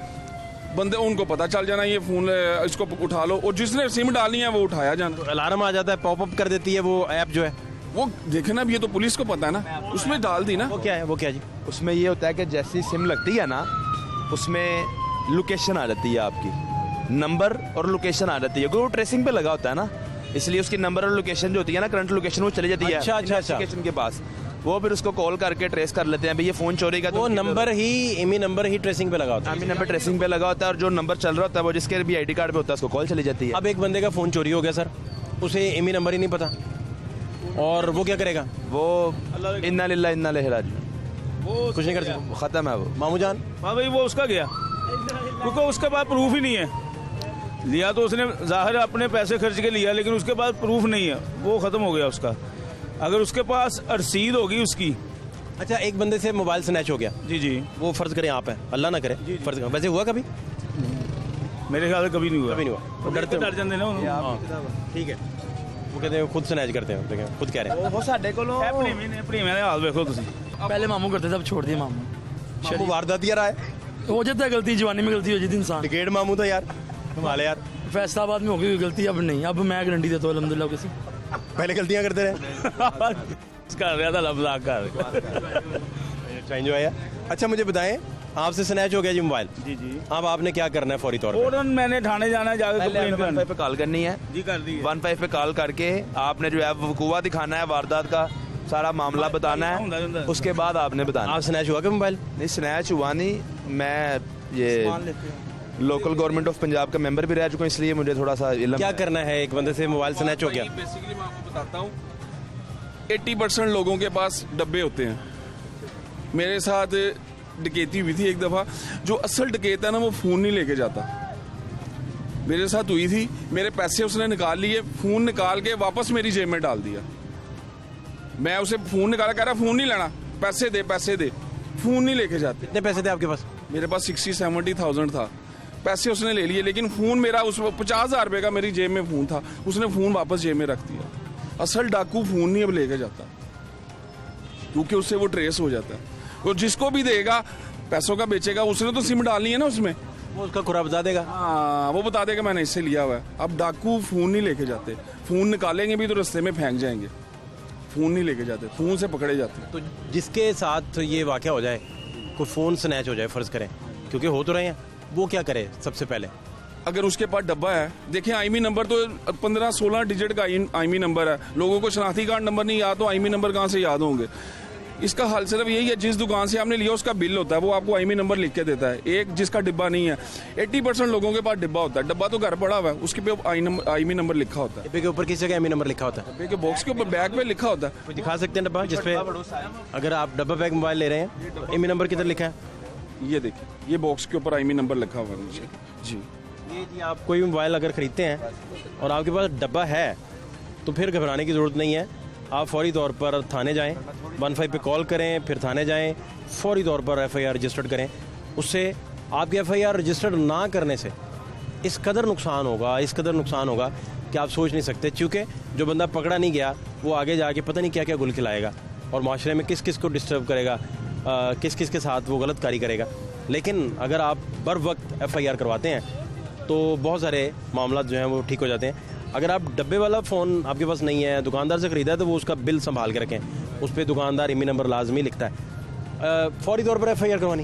बंदे उनको पता चल जाना ये फोन इसको उठा लो, और जिसने सिम डालनी है वो उठाया जाना। अलार्म आ जाता है, पॉपअप कर देती है वो ऐप जो है, वो देखे ना, अब ये तो पुलिस को पता है ना, उसमें डाल दी ना। वो क्या है? वो क्या जी? उसमें ये होता है कि जैसी सिम लगती है ना, उसमें लोकेशन आ जाती है आपकी, नंबर और लोकेशन आ जाती है, क्योंकि वो ट्रेसिंग पे लगा होता है ना, इसलिए उसकी नंबर और लोकेशन जो होती है ना, करंट लोकेशन, वो चली जाती है इन्वेस्टिगेशन के पास। वो फिर उसको कॉल करके ट्रेस कर लेते हैं भाई ये फोन चोरी का। वो नंबर ही एमी नंबर ही ट्रेसिंग पे लगा होता है? एमी नंबर ट्रेसिंग पे लगा होता है, और जो नंबर चल रहा होता है वो जिसके भी आईडी कार्ड पे होता है उसको कॉल चली जाती है। अब एक बंदे का फोन चोरी हो गया सर, उसे एमी नंबर ही नहीं पता, और वो क्या करेगा? वो इन्ना लिल्लाह इन्ना इलैहि राजिऊन, वो कुछ नहीं कर सकता, खत्म है वो। मामू जान? हाँ भाई वो उसका गया, क्योंकि उसके पास प्रूफ ही नहीं है। लिया तो उसने जाहिर अपने पैसे खर्च के लिया, लेकिन उसके पास प्रूफ नहीं है, वो खत्म हो गया उसका। अगर उसके पास रसीद होगी उसकी। अच्छा, एक बंदे से मोबाइल स्नैच हो गया जी जी, वो फर्ज करें आप है, अल्लाह ना करे, फर्ज करें, वैसे हुआ कभी? मेरे ख्याल से कभी नहीं हुआ। कभी नहीं हुआ। वो डरते डर जाते ना। ठीक है, वो कहते हैं खुद स्नैच करते हैं, देखिए खुद कह रहे हैं। वो साडे कोलों मैंने हाल देखो तुसी। पहले मामू करते थे, अब छोड़ दिए मामू। मामू वारदात रहा है, हो जाता है गलती, जवानी में गलती हो जाती इंसान। टिकेट मामू था यार, कमाल है यार। फैसलाबाद में हो गई गलती, अब नहीं, अब मैं गारंटी देता हूँ अल्हम्दुलिल्लाह किसी। पहले गलतियां करते रहे। कर रहा था लबलाक कर चेंज हुआ है। अच्छा मुझे बताएं, आपसे स्नैच हो गया जी मोबाइल? जी जी। अब आपने क्या करना है फौरी तौर पर? फौरन मैंने थाने जाना है, जाकर कंप्लेंट करना 15 पे कॉल करनी है जी, कर दी 15 पे कॉल करके आपने जो है वकूआ दिखाना है वारदात का, सारा मामला बताना है, उसके बाद आपने बताना। आप स्नैच हुआ क्या मोबाइल? नहीं स्नैच हुआ नहीं, मैं ये लोकल गवर्नमेंट ऑफ पंजाब का मेंबर भी रह चुका हूँ, इसलिए मुझे थोड़ा सा इल्म क्या है। करना है, एक बंदे से मोबाइल स्नैच हो गया? बेसिकली मैं आपको बताता हूँ, 80% लोगों के पास डब्बे होते हैं। मेरे साथ डकैती हुई थी एक दफ़ा। जो असल डकैत है ना, वो फ़ोन नहीं लेके जाता। मेरे साथ हुई थी, मेरे पैसे उसने निकाल लिए, फ़ोन निकाल के वापस मेरी जेब में डाल दिया। मैं उसे फ़ोन निकाला, कह रहा फ़ोन नहीं लेना, पैसे दे पैसे दे। फ़ोन नहीं लेके जाते। कितने पैसे थे आपके पास? मेरे पास 60-70,000 था। पैसे उसने ले लिए, लेकिन फ़ोन मेरा उस 50,000 रुपये का मेरी जेब में फ़ोन था, उसने फ़ोन वापस जेब में रख दिया। असल डाकू फ़ोन नहीं अब लेके जाता, क्योंकि उससे वो ट्रेस हो जाता है। वो जिसको भी देगा पैसों का बेचेगा, उसने तो सिम डालनी है ना उसमें, वो उसका खुरा बता देगा। हाँ, वो बता देगा मैंने इससे लिया हुआ है। अब डाकू फ़ोन नहीं लेके जाते, फ़ोन निकालेंगे भी तो रास्ते में फेंक जाएंगे। फ़ोन नहीं लेके जाते, फ़ोन से पकड़े जाते हैं। तो जिसके साथ ये वाक़या हो जाए, कोई फ़ोन स्नैच हो जाए फ़र्ज़ करें, क्योंकि हो तो रहे हैं, वो क्या करे सबसे पहले? अगर उसके पास डब्बा है, देखिए आईमी नंबर तो 15-16 डिजिट का आईमी नंबर है। लोगों को शनाख्ती कार्ड नंबर नहीं याद, तो आईमी नंबर कहाँ से याद होंगे? इसका हल सिर्फ यही है, जिस दुकान से आपने लिया उसका बिल होता है, वो आपको आईमी नंबर लिख के देता है। एक जिसका डिब्बा नहीं है, 80% लोगों के पास डिब्बा होता है। डिब्बा तो घर पड़ा हुआ है, उसके पे आईमी नंबर लिखा होता है। डिब्बे के ऊपर किस जगह आईमी नंबर लिखा होता है? डिब्बे के बॉक्स के ऊपर बैग पे लिखा होता है। कोई दिखा सकते हैं डब्बा जिसपे, अगर आप डब्बा पैक मोबाइल ले रहे हैं, आईमी नंबर किधर लिखा है? ये देखिए, ये बॉक्स के ऊपर आईमी नंबर लिखा हुआ है नीचे। जी, ये जी, आप कोई मोबाइल अगर ख़रीदते हैं और आपके पास डब्बा है, तो फिर घबराने की ज़रूरत नहीं है। आप फौरी तौर पर थाने जाएं, 15 पे कॉल करें, फिर थाने जाएं, फौरी तौर पर FIR रजिस्टर्ड करें। उससे आपकी FIR रजिस्टर्ड ना करने से इस कदर नुकसान होगा कि आप सोच नहीं सकते। क्योंकि जो बंदा पकड़ा नहीं गया, वो आगे जाके पता नहीं क्या क्या गुल खिलाएगा और माशरे में किस किस को डिस्टर्ब करेगा, किस किस के साथ वो गलत कारी करेगा। लेकिन अगर आप बर वक्त FIR करवाते हैं तो बहुत सारे मामला जो हैं वो ठीक हो जाते हैं। अगर आप डब्बे वाला फ़ोन आपके पास नहीं है, दुकानदार से ख़रीदा है, तो वो उसका बिल संभाल के रखें, उस पर दुकानदार आईमी नंबर लाजमी लिखता है। फौरी तौर पर FIR करवानी।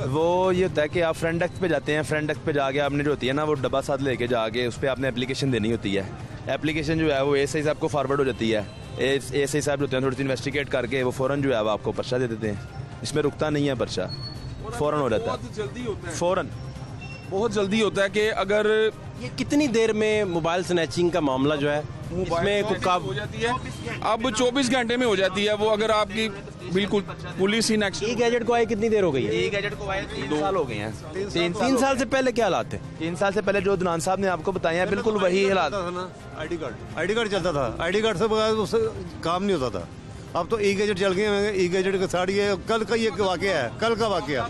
वो ये होता है कि आप फ्रंट डेस्क पे जाते हैं, फ्रंट डेस्क पे जाके आपने जो होती है ना, वो डब्बा साथ लेके जाके उस पर आपने एप्लीकेशन देनी होती है। एप्लीकेशन जो है वो ASI साहब को फॉरवर्ड हो जाती है। ASI साहब जो होते हैं थोड़ी सी इन्वेस्टिगेट करके वो फ़ौरन जो है वो आपको पर्चा दे देते हैं। इसमें रुकता नहीं है पर्चा, फ़ौरन हो जाता बहुत जल्दी होता है, फ़ौरन बहुत जल्दी होता है। कि अगर ये कितनी देर में मोबाइल स्नैचिंग का मामला जो है इसमें स्नैचिंग हो जाती है, अब 24 घंटे में हो जाती है वो। अगर आपकी बिल्कुल पुलिस ही नेक्स्ट ई गैजेट को आए कितनी देर हो गई है? गैजेट को आए 3 साल हो गए हैं। 3 साल से पहले क्या हालात थे? 3 साल से पहले जो दुनान साहब ने आपको बताया है, बिल्कुल वही हालात। आईडी कार्ड चलता था, आईडी कार्ड से बगैर उससे काम नहीं होता था। अब तो ई गैजेट चल गए हैं। ई गैजेट का साड़ी है। कल का ये वाकया है, कल का वाकया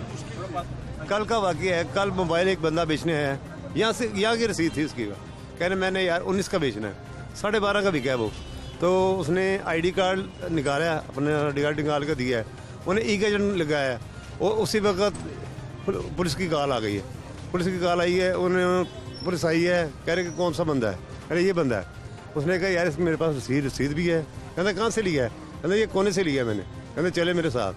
है। कल मोबाइल एक बंदा बेचने है, यहाँ की रसीद थी उसकी, कहने मैंने यार 19 का बेचना है, 12.5 का बिका है वो। तो उसने आईडी कार्ड निकाला, अपने आईडी कार्ड निकाल कर दिया है, उन्हें ई गैजेट लगाया है। और उसी वक्त पुलिस की कॉल आ गई है। पुलिस की कॉल आई है, उन्हें पुलिस आई है, कह रहे कि कौन सा बंदा है? अरे ये बंदा है। उसने कहा यार मेरे पास रसीद भी है। कहते कहाँ से लिया है? कहते ये कोने से लिया मैंने। कहते चले मेरे साथ।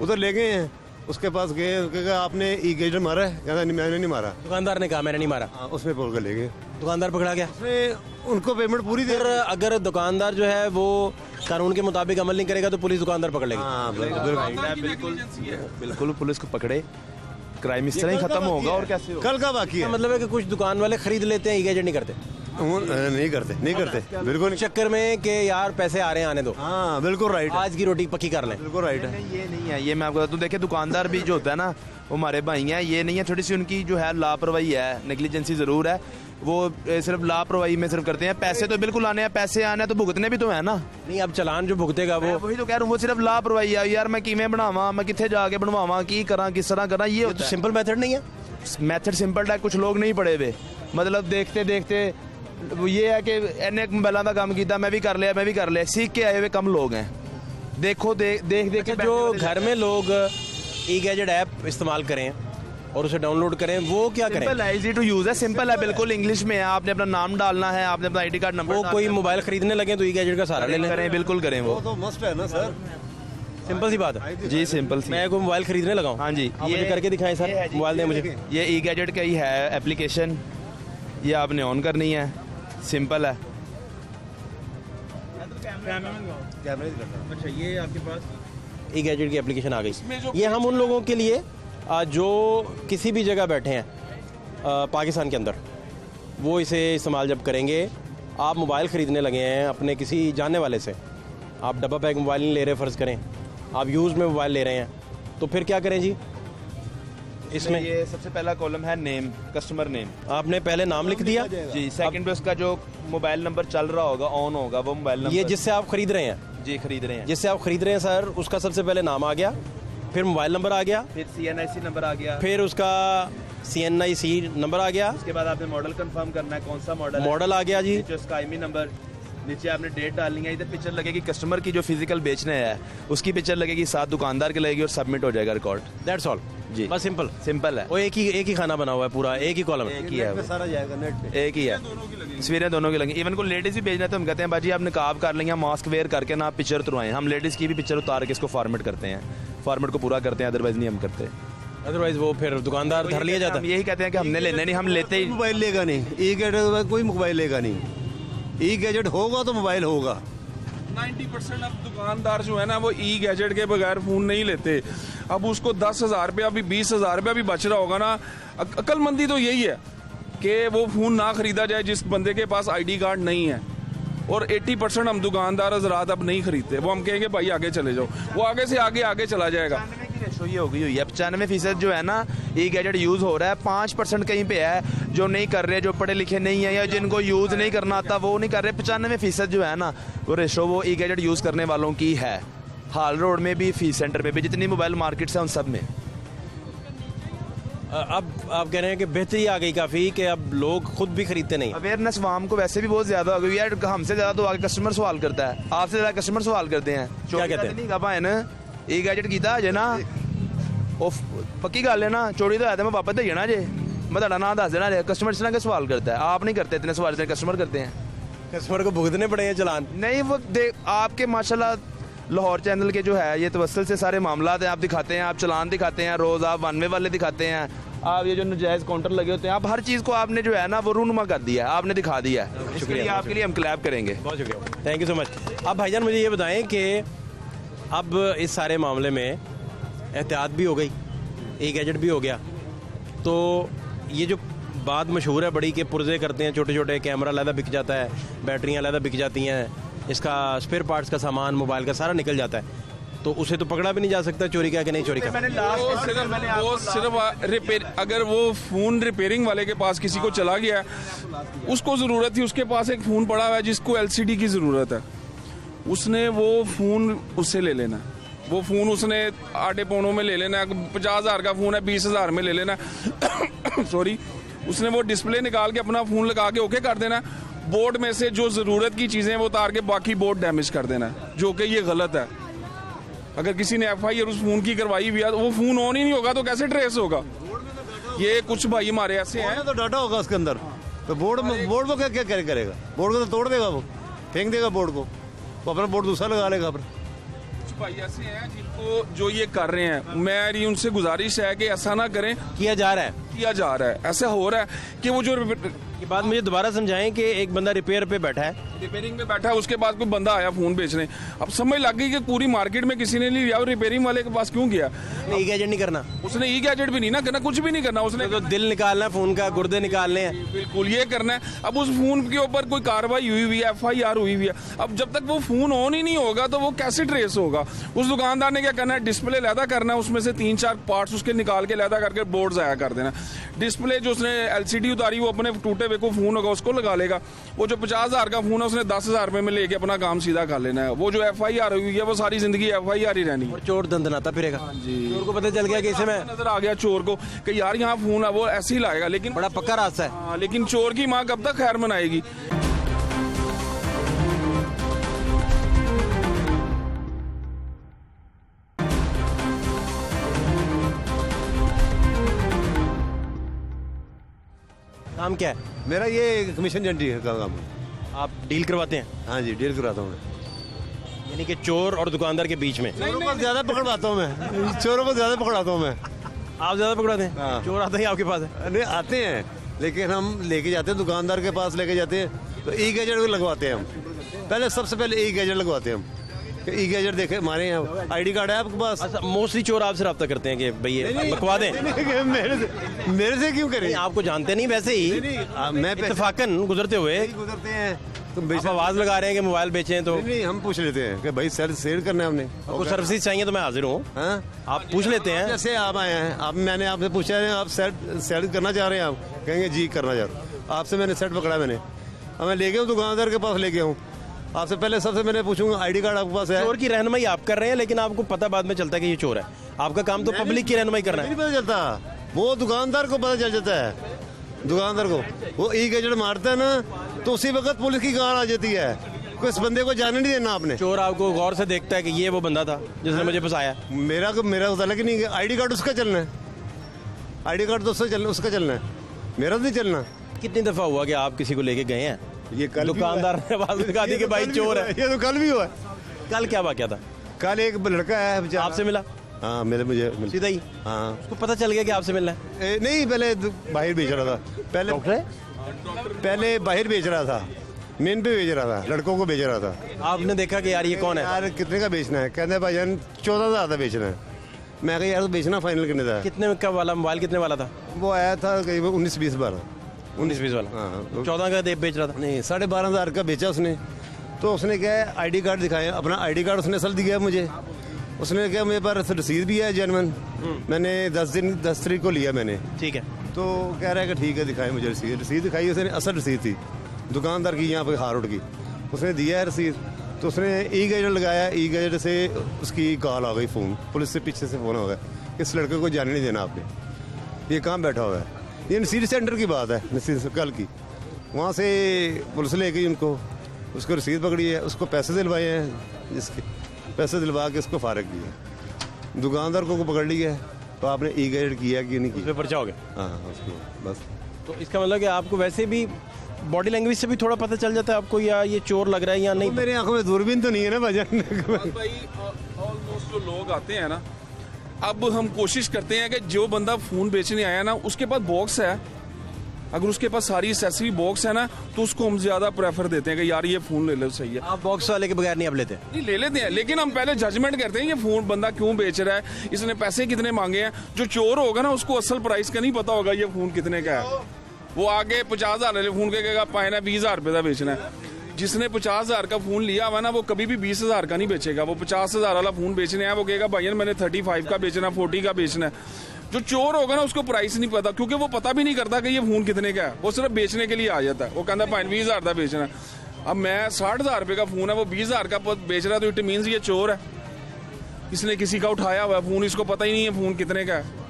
उधर ले गए हैं, उसके पास गए, कहा आपने ई गैजेट मारा है? कहता नहीं मैंने नहीं मारा। दुकानदार ने कहा मैंने नहीं मारा। उसमें बोल कर ले गए। दुकानदार पकड़ा गया। उसने उनको पेमेंट पूरी दे। अगर दुकानदार जो है वो कानून के मुताबिक अमल नहीं करेगा तो पुलिस दुकानदार पकड़ लेगी। बिल्कुल पुलिस को पकड़े, क्राइम इस तरह ही खत्म होगा। और कैसे कल का वाकया मतलब है कि कुछ दुकान वाले खरीद लेते हैं, ई गैजेट नहीं करते। नहीं करते बिल्कुल चक्कर में कि यार पैसे आ रहे हैं आने दो। हाँ बिल्कुल राइट, आज की रोटी पक्की कर लें। बिल्कुल राइट है। ये नहीं है, ये मैं आपको बताता हूँ। देखिए दुकानदार भी जो होता है ना, वो हमारे भाई हैं। ये नहीं है, थोड़ी सी उनकी जो है लापरवाही है, नेग्लिजेंसी ज़रूर है। वो सिर्फ लापरवाही में सिर्फ करते हैं। पैसे तो बिल्कुल आने हैं, पैसे आने तो भुगतने भी तो है ना। नहीं, अब चालान जो भुगतेगा वो, वही तो कह रहा हूँ, वो सिर्फ लापरवाही है। यार मैं किमें बनावा, मैं कितने जाके बनवावा, की करा, किस तरह करा, ये तो सिंपल मेथड नहीं है। मेथड सिंपल है, कुछ लोग नहीं पड़े हुए। मतलब देखते देखते ये है कि इन्हें मोबाइलों का काम किया, मैं भी कर लिया, सीख के आए हुए कम लोग हैं। देखो देख के जो घर में लोग ई गैजेट ऐप इस्तेमाल करें और उसे डाउनलोड करें, वो क्या करें? सिंपल है, इजी टू यूज है, सिंपल है, बिल्कुल इंग्लिश में है। आपने अपना नाम डालना है, आपने अपना आईडी कार्ड नंबर। वो कोई मोबाइल खरीदने लगे तो ई गैजेट का सहारा ले लें। करें, बिल्कुल करें। वो तो मस्ट है ना सर, सिंपल सी बात है जी, सिंपल सी। मैं कोई मोबाइल खरीदने लगा हूँ। हाँ जी, आप मुझे करके दिखाएं सर, मोबाइल दें मुझे। ये ई गैजेट का ही है एप्लीकेशन, ये आपने ऑन करनी है, सिंपल है। कैमरे से करता हूँ। अच्छा, ये आपके पास ई गैजेट की एप्लीकेशन आ गई। ये हम उन लोगों के लिए जो किसी भी जगह बैठे हैं पाकिस्तान के अंदर, वो इसे इस्तेमाल जब करेंगे। आप मोबाइल ख़रीदने लगे हैं अपने किसी जानने वाले से, आप डब्बा पैक मोबाइल नहीं ले रहे, फ़र्ज़ करें आप यूज़ में मोबाइल ले रहे हैं, तो फिर क्या करें जी? इसमें ये सबसे पहला कॉलम है नेम, कस्टमर नेम। आपने पहले नाम लिख दिया जी। सेकंड पे उसका जो मोबाइल नंबर चल रहा होगा, ऑन होगा, वो मोबाइल नंबर। ये जिससे आप ख़रीद रहे हैं? जी, खरीद रहे हैं। जिससे आप ख़रीद रहे हैं सर, उसका सबसे पहले नाम आ गया, फिर मोबाइल नंबर आ गया, फिर CNIC नंबर आ गया, फिर उसका CNIC नंबर आ गया, उसके बाद आपने मॉडल कंफर्म करना है, कौन सा मॉडल है। मॉडल आ गया जी, नीचे उसका IMEI नंबर, नीचे आपने डेट डालनी है, इधर पिक्चर लगेगी कस्टमर की जो फिजिकल बेचने है उसकी पिक्चर लगेगी, साथ दुकानदार की लगेगी और सबमिट हो जाएगा रिकॉर्ड। दैट्स ऑल जी, बस सिंपल सिंपल है। वो एक ही खाना बना हुआ है, पूरा एक ही कॉलम, एक ही है, पे सारा जाएगा नेट पे। एक ही है, तस्वीरें दोनों की लगी। इवन को लेडीज भी भेजना है तो हम कहते हैं बाजी आप निकाब कर लेंगे, मास्क वेयर करके ना आप पिक्चर उतरवाएं, हम लेडीज की भी पिक्चर उतार के इसको फॉर्मेट करते हैं, फॉर्मेट को पूरा करते हैं, अदरवाइज नहीं हम करते। अदरवाइज वो फिर दुकानदार धर लिया जाता हम यही कहते हैं कि हमने लेने नहीं, हम लेते ही मोबाइल लेगा नहीं, ई गैजेट कोई मोबाइल लेगा नहीं, ई गैजेट होगा तो मोबाइल होगा। 90% अब दुकानदार जो है ना वो ई गैजेट के बगैर फ़ोन नहीं लेते। अब उसको 10,000 रुपया भी 20,000 रुपया भी बच रहा होगा ना, अक्लमंदी तो यही है कि वो फ़ोन ना ख़रीदा जाए जिस बंदे के पास ID कार्ड नहीं है। और 80% हम दुकानदार हजरात अब नहीं खरीदते, वो हम कहेंगे भाई आगे चले जाओ, वो आगे से आगे चला जाएगा। रेशो ये हो गई हुई है, 95% जो है ना ई गैजेट यूज़ हो रहा है, 5% कहीं पे है जो नहीं कर रहे, जो पढ़े लिखे नहीं है या जिनको यूज़ नहीं करना आता वो नहीं कर रहे। 95% जो है ना वो रेशो वो ई गैजेट यूज़ करने वालों की है। हाल रोड में भी, फीस सेंटर में भी, जितनी मोबाइल मार्केट्स हैं उन सब में। अब आप कह रहे हैं कि बेहतरी आ गई काफ़ी, कि अब लोग खुद भी खरीदते नहीं। अवेयरनेस वाम को वैसे भी बहुत ज्यादा हो गई है, हमसे ज्यादा तो आगे कस्टमर सवाल करता है, आपसे ज्यादा कस्टमर सवाल करते हैं। क्या कहते हैं? नहीं का भाई ना ई गैजेट कीता जे ना ਉਹ पक्की गल है ना, चोरी तो है तो मैं वापस दे जाना जे, मैं ਤੁਹਾਡਾ नाम दस देना जे। कस्टमर इस तरह के सवाल करता है, आप नहीं करते इतने सवाल, इतने कस्टमर करते हैं। कस्टमर को भुगतने पड़े हैं चलान। नहीं वो आपके माशाल्लाह लाहौर चैनल के जो है ये तवस्सुल से सारे मामला हैं, आप दिखाते हैं, आप चलान दिखाते हैं, रोज़ आप 1 वे वाले दिखाते हैं, आप ये जो नजायज़ काउंटर लगे होते हैं, आप हर चीज़ को आपने जो है ना वो रूनुमा कर दिया है, आपने दिखा दिया है। शुक्रिया, आपके लिए हम क्लैप करेंगे। बहुत शुक्रिया, थैंक यू सो मच। अब भाईजान मुझे ये बताएं कि अब इस सारे मामले में एहतियात भी हो गई, ई गैजेट भी हो गया, तो ये जो बात मशहूर है बड़ी कि पुर्जे करते हैं छोटे छोटे, कैमरा अलहदा बिक जाता है, बैटरियाँ अलहदा बिक जाती हैं, इसका स्पेयर पार्ट्स का सामान मोबाइल का सारा निकल जाता है, तो उसे तो पकड़ा भी नहीं जा सकता चोरी का कि नहीं चोरी का। वो सिर्फ रिपेयर, अगर वो फ़ोन रिपेयरिंग वाले के पास किसी को चला गया है, उसको ज़रूरत थी, उसके पास एक फ़ोन पड़ा हुआ है जिसको LCD की ज़रूरत है, उसने वो फ़ोन उससे ले लेना, वो फ़ोन उसने आटे पौनों में ले लेना है, 50,000 का फ़ोन है 20,000 में ले लेना सॉरी, उसने वो डिस्प्ले निकाल के अपना फ़ोन लगा के ओके कर देना, बोर्ड में से जो ज़रूरत की चीज़ें वो उतार के बाकी बोर्ड डैमेज कर देना, जो कि ये गलत है। अगर किसी ने FIR उस फ़ोन की करवाई हुई है तो वो फ़ोन ऑन ही नहीं होगा तो कैसे ट्रेस होगा। ये कुछ भाई हमारे ऐसे हैं, तो डाटा होगा उसके अंदर, तो बोर्ड में क्या क्या करेगा, बोर्ड को तो तोड़ देगा, वो फेंक देगा बोर्ड को, वो अपना बोर्ड दूसरा लगा लेगा अपना। कुछ भाई ऐसे हैं जिनको जो ये कर रहे हैं, मेरी उनसे गुजारिश है कि ऐसा ना करें। किया जा रहा है, ऐसा हो रहा है कि वो जो ये बात मुझे दोबारा समझाएं कि एक बंदा रिपेयर पे बैठा है, रिपेयरिंग में बैठा है, उसके पास कोई बंदा आया फ़ोन बेचने, अब समझ लग गई कि पूरी मार्केट में किसी ने नहीं लिया, और रिपेयरिंग वाले के पास क्यों गया? ई गैजेट नहीं करना, उसने ई गैजेट भी नहीं ना करना, कुछ भी नहीं करना, उसने तो दिल निकालना है फ़ोन का, गुर्दे निकालने हैं, बिल्कुल ये करना है। अब उस फ़ोन के ऊपर कोई कार्रवाई हुई है, FIR हुई है, अब जब तक वो फ़ोन ऑन ही नहीं होगा तो वो कैसे ट्रेस होगा? उस दुकानदार ने क्या करना है, डिस्प्ले लैदा करना है, उसमें से 3-4 पार्ट्स उसके निकाल के लैदा करके बोर्ड ज़ाया कर देना। डिस्प्ले जो उसने LCD उतारी वो अपने टूटे हुए को फ़ोन होगा उसको लगा लेगा, वो जो 50,000 का फ़ोन है उसने 10,000 रुपये में लेके अपना काम सीधा कर लेना है। वो जो FIR हुई है वो सारी जिंदगी FIR ही रहनी है। और चोर दंदनाता फिरेगा। चोर को पता चल गया कि इसे में नजर आ गया चोर को कि यार यहाँ फ़ोन है, वो ऐसे ही लाएगा, लेकिन बड़ा पक्का रास्ता है। हाँ, लेकिन चोर की माँ कब तक खैर मनाएगी? काम क्या है? मेरा ये कमीशन एजेंट का काम है। आप डील करवाते हैं? हाँ जी, डील कराता हूँ मैं, यानी कि चोर और दुकानदार के बीच में। चोरों को ज़्यादा पकड़वाता हूँ मैं, चोरों को ज़्यादा पकड़ाता हूँ मैं। आप ज़्यादा पकड़ाते हैं? हाँ। चोर आते ही आपके पास है? नहीं आते हैं, लेकिन हम लेके जाते हैं दुकानदार के पास, लेके जाते हैं तो ई गैजेट भी लगवाते हैं हम। पहले सबसे पहले ई गैजेट लगवाते हैं हम, ई गैजेट देखे हमारे यहाँ आईडी कार्ड है आपके पास। अच्छा, मोस्टली चोर आपसे रब्ता करते हैं कि भाई ये बकवा दें। मेरे से क्यों करें? आपको जानते नहीं वैसे ही, मैं इत्तेफाकन गुजरते हुए गुजरते हैं तो आप आवाज लगा रहे हैं कि मोबाइल बेचें, तो नहीं हम पूछ लेते हैं कि भाई सेल करना है हमने, आपको सर्विस चाहिए तो मैं हाजिर हूँ, आप पूछ लेते हैं। जैसे आप आए हैं, आप मैंने आपसे पूछा है आप सेल करना चाह रहे हैं, आप कहेंगे जी करना चाह रहा हूँ, आपसे मैंने सेट पकड़ा, मैंने अब मैं ले गया हूँ दुकानदार के पास, ले गया हूँ आपसे पहले सबसे मैंने पूछूंगा आईडी कार्ड आपके पास है? चोर की रहनुमाई आप कर रहे हैं, लेकिन आपको पता बाद में चलता है कि ये चोर है। आपका काम तो पब्लिक की रहनुमाई करना है। नहीं पता चलता, वो दुकानदार को पता चल जाता है, दुकानदार को वो ई गैजेट मारता है ना तो उसी वक्त पुलिस की कार आ जाती है, कोई इस बंदे को जाने नहीं देना आपने। चोर आपको गौर से देखता है कि ये वो बंदा था जिसने मुझे फंसाया। मेरा तो अलग नहीं है, आईडी कार्ड उसका चलना है, आईडी कार्ड तो उसका चलना है, मेरा तो नहीं चलना। कितनी दफा हुआ कि आप किसी को लेके गए हैं, ये कल दुकानदार ने आवाज दिखा दी कि भाई चोर है? ये तो कल भी हुआ। कल क्या वाकया था? कल एक लड़का है आपसे मिला? हाँ मुझे सीधा ही? हाँ, उसको पता चल गया कि आपसे मिलना है? नहीं पहले बाहर बेच रहा था, पहले बाहर बेच रहा था, मेन पे बेच रहा था, लड़कों को बेच रहा था। आपने देखा कि यार ये कौन है? यार कितने का बेचना है? कहते भाईजान 14,000 का बेचना है। मैं कहा यार तो बेचना फाइनल करने था। कितने का वाला मोबाइल कितने वाला था? वो आया था करीब 19-20 वाला। 19-20 वाला? हाँ। 14 का दे बेच रहा था? नहीं 12,500 का बेचा उसने। तो उसने क्या है आईडी कार्ड दिखाया, अपना आईडी कार्ड उसने असल दिया मुझे। उसने क्या मेरे पास रसीद भी है जेन्युइन, मैंने 10 तारीख को लिया मैंने। ठीक है। तो कह रहा है कि ठीक है दिखाए मुझे रसीद दिखाई, उसने असल रसीद थी दुकानदार की यहाँ पे हारोड की, उसने दिया है रसीद। तो उसने ई गैजेट लगाया, ई गैजेट से उसकी कॉल आ गई, फ़ोन पुलिस से पीछे से फ़ोन हो गया, इस लड़के को जाने नहीं देना आपने, ये कहाँ बैठा हुआ है। ये नसीर सेंटर की बात है, नसीर कल की। वहाँ से पुलिस ले गई उनको, उसको रसीद पकड़ी है, उसको पैसे दिलवाए हैं, जिसके पैसे दिलवा के उसको फारग किया। दुकानदार को पकड़ लिया है, तो आपने ई गैजेट किया कि नहीं किया? उस पर पर्चा हो गया? हाँ उसको बस। तो इसका मतलब कि आपको वैसे भी बॉडी लैंग्वेज से भी थोड़ा पता चल जाता है आपको या ये चोर लग रहा है या नहीं? मेरी आंखों में दूरबीन तो नहीं है ना भाईजान। भाई ऑलमोस्ट जो लोग आते हैं ना, अब हम कोशिश करते हैं कि जो बंदा फ़ोन बेचने आया ना उसके पास बॉक्स है, अगर उसके पास सारी एक्सेसरी बॉक्स है ना तो उसको हम ज़्यादा प्रेफर देते हैं कि यार ये फ़ोन ले लो, सही है। आप बॉक्स वाले के बगैर नहीं आप लेते? नहीं ले लेते हैं, लेकिन हम पहले जजमेंट करते हैं ये फ़ोन बंदा क्यों बेच रहा है, इसने पैसे कितने मांगे हैं। जो चोर होगा ना उसको असल प्राइस का नहीं पता होगा ये फ़ोन कितने का है, वो आगे 50,000 वाले फ़ोन के कहेगा पाए 20,000 रुपये का बेचना है। जिसने 50,000 का फ़ोन लिया हुआ ना वो कभी भी 20,000 का नहीं बेचेगा, वो 50,000 वाला फ़ोन बेचने है, वो कहेगा भाई मैंने 35 का बेचना, 40 का बेचना है। जो चोर होगा ना उसको प्राइस नहीं पता, क्योंकि वो पता भी नहीं करता कि ये फ़ोन कितने का है, वो सिर्फ बेचने के लिए आ जाता है, वो कहता है भाई 20,000 का बेचना है। अब मैं 60,000 रुपये का फ़ोन है, वो 20,000 का बेच रहा है, तो इट मीन्स ये चोर है, इसने किसी का उठाया हुआ है फ़ोन, इसको पता ही नहीं है फ़ोन कितने का है।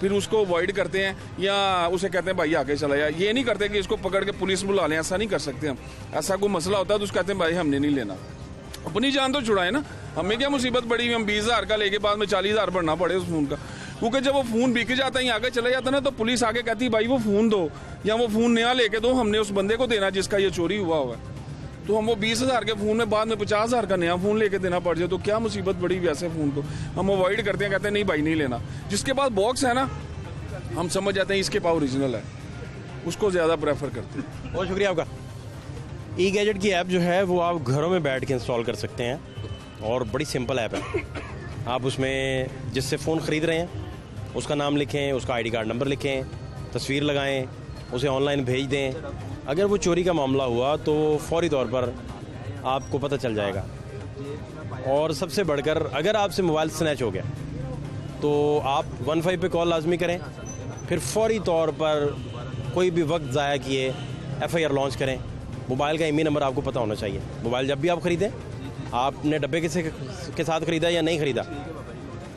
फिर उसको अवॉइड करते हैं या उसे कहते हैं भाई आके चला जा। ये नहीं करते कि इसको पकड़ के पुलिस बुला लें, ऐसा नहीं कर सकते हम। ऐसा कोई मसला होता है तो उसको कहते हैं भाई हमने नहीं लेना, अपनी जान तो छुड़ाए ना, हमें क्या मुसीबत पड़ी हुई हम 20,000 का लेके बाद में 40,000 भरना पड़े उस फ़ोन का। क्योंकि जब वो फ़ोन बिक जाता है आगे चले जाता है ना तो पुलिस आगे कहती है भाई वो फ़ोन दो या वो फ़ोन नया लेके दो, हमने उस बंदे को देना जिसका ये चोरी हुआ हुआ है। तो हम वो 20,000 के फ़ोन में बाद में 50,000 का नया फ़ोन लेके देना पड़ जाए तो क्या मुसीबत बड़ी वैसे फ़ोन को हम अवॉइड करते हैं, कहते हैं नहीं भाई नहीं लेना। जिसके पास बॉक्स है ना हम समझ जाते हैं इसके पास ओरिजिनल है, उसको ज़्यादा प्रेफर करते हैं। बहुत शुक्रिया आपका। ई गैजेट की ऐप जो है वो आप घरों में बैठ के इंस्टॉल कर सकते हैं और बड़ी सिंपल ऐप है। आप उसमें जिससे फ़ोन ख़रीद रहे हैं उसका नाम लिखें, उसका आईडी कार्ड नंबर लिखें, तस्वीर लगाएं, उसे ऑनलाइन भेज दें। अगर वो चोरी का मामला हुआ तो फौरी तौर पर आपको पता चल जाएगा। और सबसे बढ़कर अगर आपसे मोबाइल स्नैच हो गया तो आप 15 पे कॉल लाजमी करें, फिर फौरी तौर पर कोई भी वक्त ज़ाया किए FIR लॉन्च करें। मोबाइल का IMEI नंबर आपको पता होना चाहिए। मोबाइल जब भी आप ख़रीदें, आपने डब्बे के साथ ख़रीदा या नहीं ख़रीदा,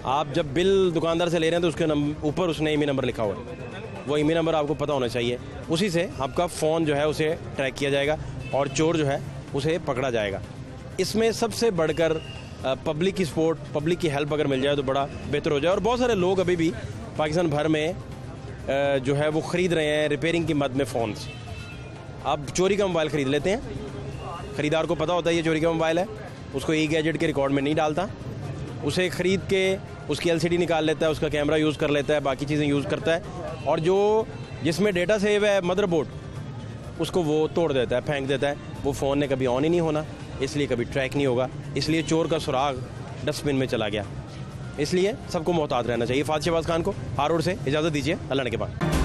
आप जब बिल दुकानदार से ले रहे हैं तो उसके ऊपर उसने IMEI नंबर लिखा हुआ है, वो IMEI नंबर आपको पता होना चाहिए। उसी से आपका फ़ोन जो है उसे ट्रैक किया जाएगा और चोर जो है उसे पकड़ा जाएगा। इसमें सबसे बढ़कर पब्लिक की सपोर्ट, पब्लिक की हेल्प अगर मिल जाए तो बड़ा बेहतर हो जाए। और बहुत सारे लोग अभी भी पाकिस्तान भर में जो है वो ख़रीद रहे हैं रिपेयरिंग की मद में फ़ोन्स। आप चोरी का मोबाइल ख़रीद लेते हैं, ख़रीदार को पता होता है ये चोरी का मोबाइल है, उसको ई गैजेट के रिकॉर्ड में नहीं डालता, उसे ख़रीद के उसकी LCD निकाल लेता है, उसका कैमरा यूज़ कर लेता है, बाकी चीज़ें यूज़ करता है, और जो जिसमें डेटा सेव है मदरबोर्ड उसको वो तोड़ देता है, फेंक देता है। वो फ़ोन ने कभी ऑन ही नहीं होना, इसलिए कभी ट्रैक नहीं होगा, इसलिए चोर का सुराग डस्टबिन में चला गया। इसलिए सबको मोहतात रहना चाहिए। फातिह शहबाज खान को हार रोड से इजाज़त दीजिए, अल्लाह ने के बाद।